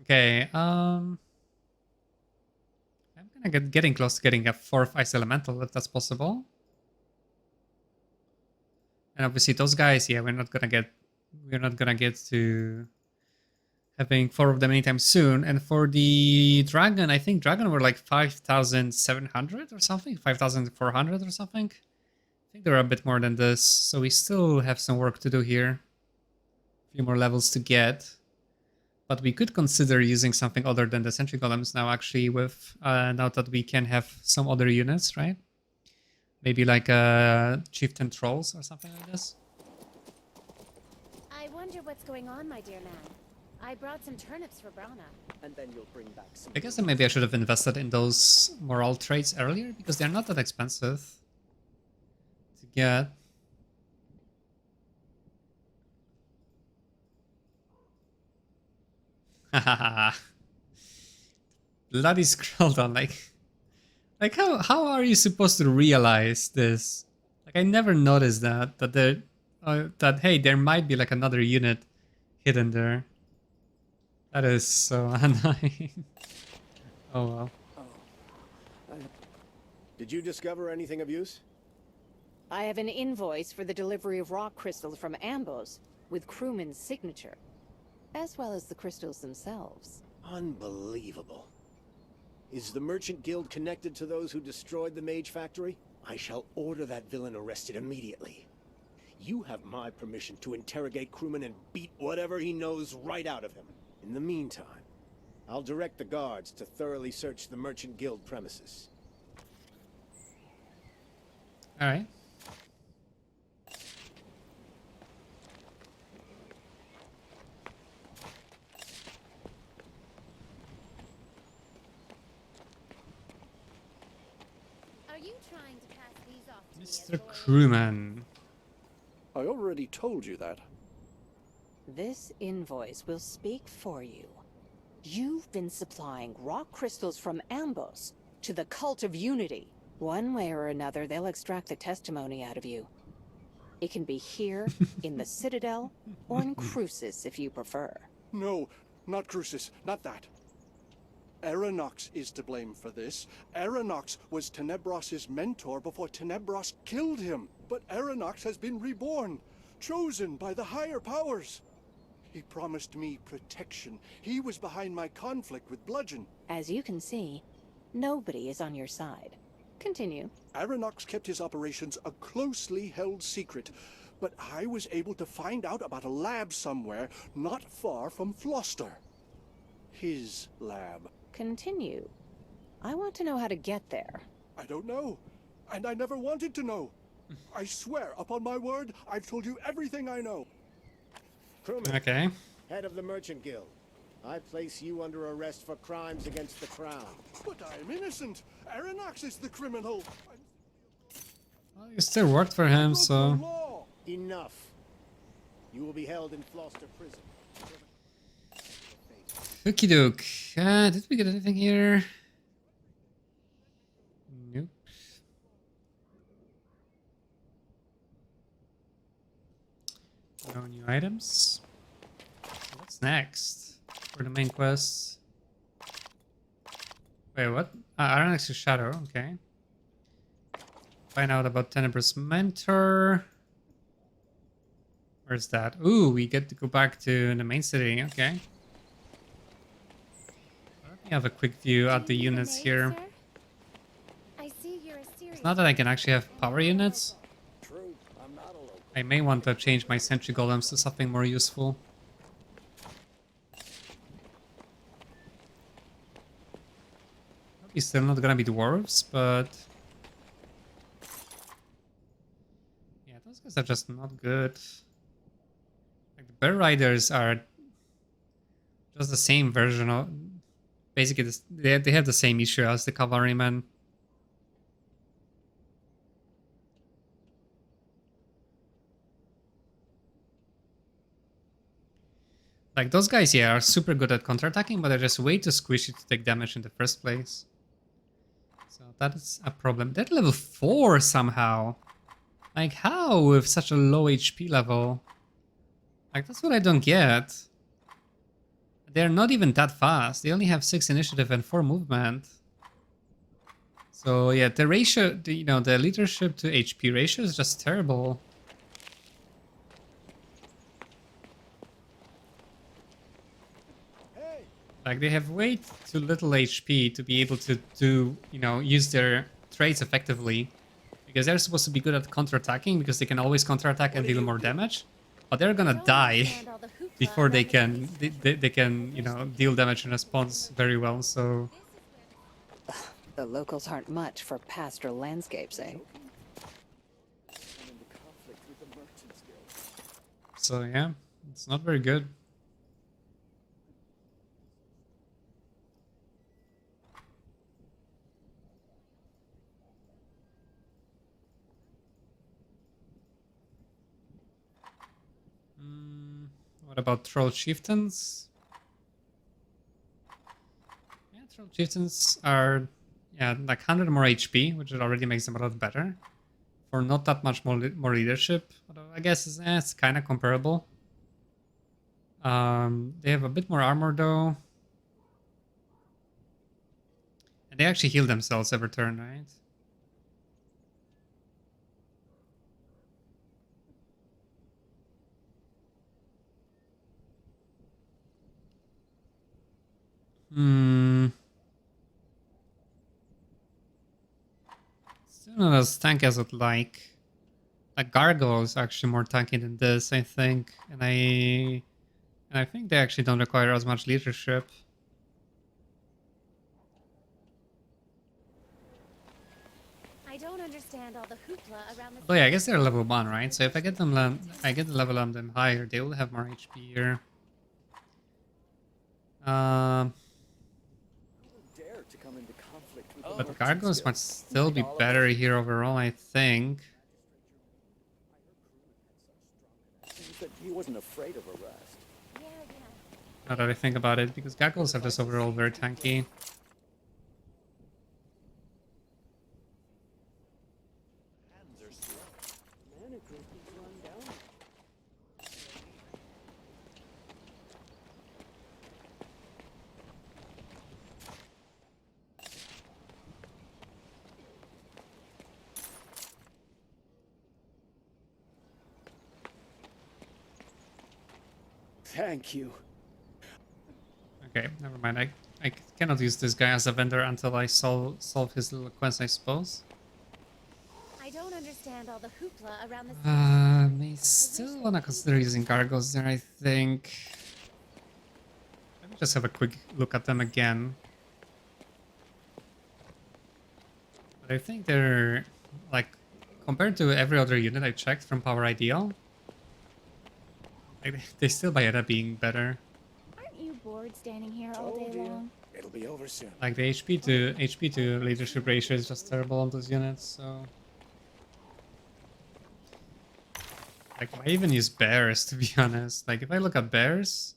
Okay. I'm gonna getting close to getting a 4th ice elemental if that's possible. And obviously those guys, yeah, we're not gonna get to having 4 of them anytime soon. And for the dragon, I think dragon were like 5,700 or something, 5,400 or something. I think they're a bit more than this, so we still have some work to do here. A few more levels to get. But we could consider using something other than the sentry golems now, actually, with now that we can have some other units, right? Maybe like chieftain trolls or something like this. I wonder what's going on, my dear man. I brought some turnips for Brana. And then you'll bring back some. I guess that maybe I should have invested in those morale traits earlier, because they're not that expensive to get. Bloody Scrolldown, like how are you supposed to realize this? Like I never noticed that hey, there might be like another unit hidden there. That is so annoying. Oh well. Did you discover anything of use? I have an invoice for the delivery of rock crystals from Ambos with crewman's signature, as well as the crystals themselves. Unbelievable. Is the Merchant Guild connected to those who destroyed the Mage factory? I shall order that villain arrested immediately. You have my permission to interrogate crewman and beat whatever he knows right out of him. In the meantime, I'll direct the guards to thoroughly search the Merchant Guild premises. All right. Are you trying to pass these off to me as Mr. loyal- Crewman. I already told you that. This invoice will speak for you. You've been supplying rock crystals from Ambos to the Cult of Unity. One way or another, they'll extract the testimony out of you. It can be here, in the Citadel, or in Crucis if you prefer. No, not Crucis, not that. Aeronox is to blame for this. Aeronox was Tenebros's mentor before Tenebros killed him. But Aeronox has been reborn, chosen by the higher powers. He promised me protection. He was behind my conflict with Bludgeon. As you can see, nobody is on your side. Continue. Aeronox kept his operations a closely held secret, but I was able to find out about a lab somewhere not far from Floster. His lab. Continue. I want to know how to get there. I don't know, and I never wanted to know. I swear, upon my word, I've told you everything I know. Crewman, Okay. head of the Merchant Guild. I place you under arrest for crimes against the Crown. But I'm innocent. Aeronox is the criminal. Well, you still worked for him, broke the so... law. Enough. You will be held in Floster Prison. Okie doke. Did we get anything here? Nope. No new items. What's next for the main quest? Wait, what? Iron Axe's Shadow, okay. Find out about Tenebrous Mentor. Where's that? Ooh, we get to go back to the main city, okay. Let me have a quick view at the units here. I see you're a serious. It's not that I can actually have power units. True, I'm not a local. I may want to change my sentry golems to something more useful. Probably still not gonna be dwarves, but... yeah, those guys are just not good. Like, the Bear Riders are just the same version of... basically, they have the same issue as the Cavalrymen. Like, those guys, yeah, are super good at counterattacking, but they're just way too squishy to take damage in the first place. So that is a problem. They're level 4 somehow. Like, how with such a low HP level? Like, that's what I don't get. They're not even that fast. They only have 6 initiative and 4 movement. So yeah, the ratio, the leadership to HP ratio is just terrible. Like, they have way too little HP to be able to do, use their traits effectively. Because they're supposed to be good at counterattacking, because they can always counterattack and deal more damage. But they're gonna die before they can, they can, deal damage in response very well, so... The locals aren't much for pastoral landscapes, eh? So yeah, it's not very good. What about Troll Chieftains? Yeah, Troll Chieftains are, like 100 more HP, which already makes them a lot better. For not that much more leadership, although I guess it's kind of comparable. They have a bit more armor though. And they actually heal themselves every turn, right? Still not as tanky as I'd like. Like, Gargoyle is actually more tanky than this, I think. And I think they actually don't require as much leadership. I don't understand all the hoopla around the. Oh yeah, I guess they're level 1, right? So if I get them, I get the level on them higher, they will have more HP here. But Gargoyles might still be better here overall, I think. He wasn't afraid of arrest. Yeah. Now that I think about it, because Gargoyles are just overall very tanky. Thank you. Okay, never mind. I cannot use this guy as a vendor until I solve his little quest, I suppose. I don't understand all the hoopla around this. May still wanna consider using Gargos there, I think. Let me just have a quick look at them again. But I think they're, like, compared to every other unit I checked from Power Ideal, like, they still might end up being better. Aren't you bored standing here all Told day you. long? It'll be over soon. Like, the HP to leadership ratio is just terrible on those units, so... Like, why even use bears, to be honest? Like, if I look at bears,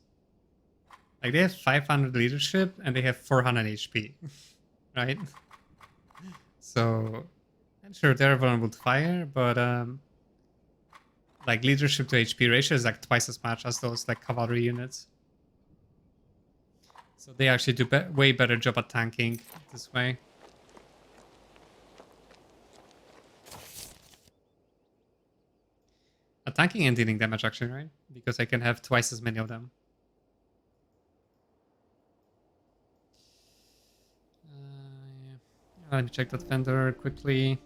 like, they have 500 leadership and they have 400 HP, right? So, I'm sure they're vulnerable to fire, but, like, leadership to HP ratio is, like, twice as much as those, like, cavalry units. So they actually do way better job at tanking this way. Attacking and dealing damage, actually, right? Because I can have twice as many of them. Yeah. Let me check that vendor quickly.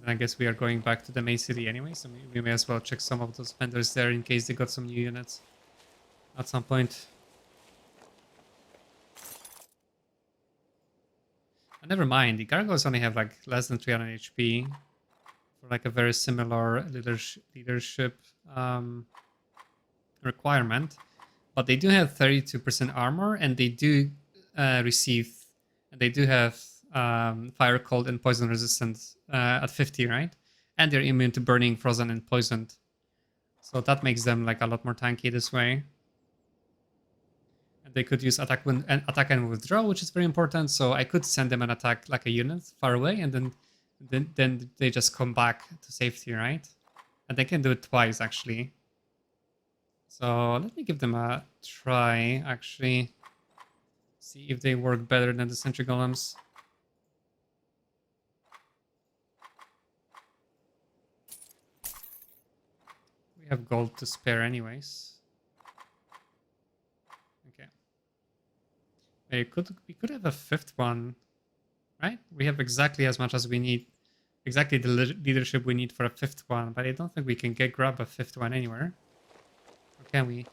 And I guess we are going back to the main city anyway, so we may as well check some of those vendors there in case they got some new units at some point. And never mind, the Gargoyles only have like less than 300 HP for like a very similar leadership requirement. But they do have 32% armor, and they do they do have fire, cold, and poison resistance at 50, right? And they're immune to burning, frozen, and poisoned. So that makes them like a lot more tanky this way. And they could use attack and withdraw, which is very important. So I could send them an attack like a unit far away, and then they just come back to safety, right? And they can do it twice actually. So let me give them a try, actually. See if they work better than the sentry golems. We have gold to spare anyways. Okay. We could have a fifth one, right? We have exactly as much as we need. Exactly the leadership we need for a fifth one, but I don't think we can grab a fifth one anywhere. Or can we?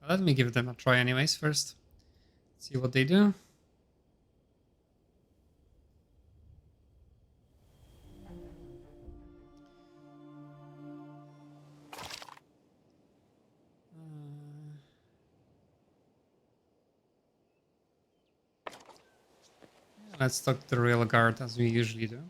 Let me give them a try anyways first. See what they do. Let's talk the real guard as we usually do.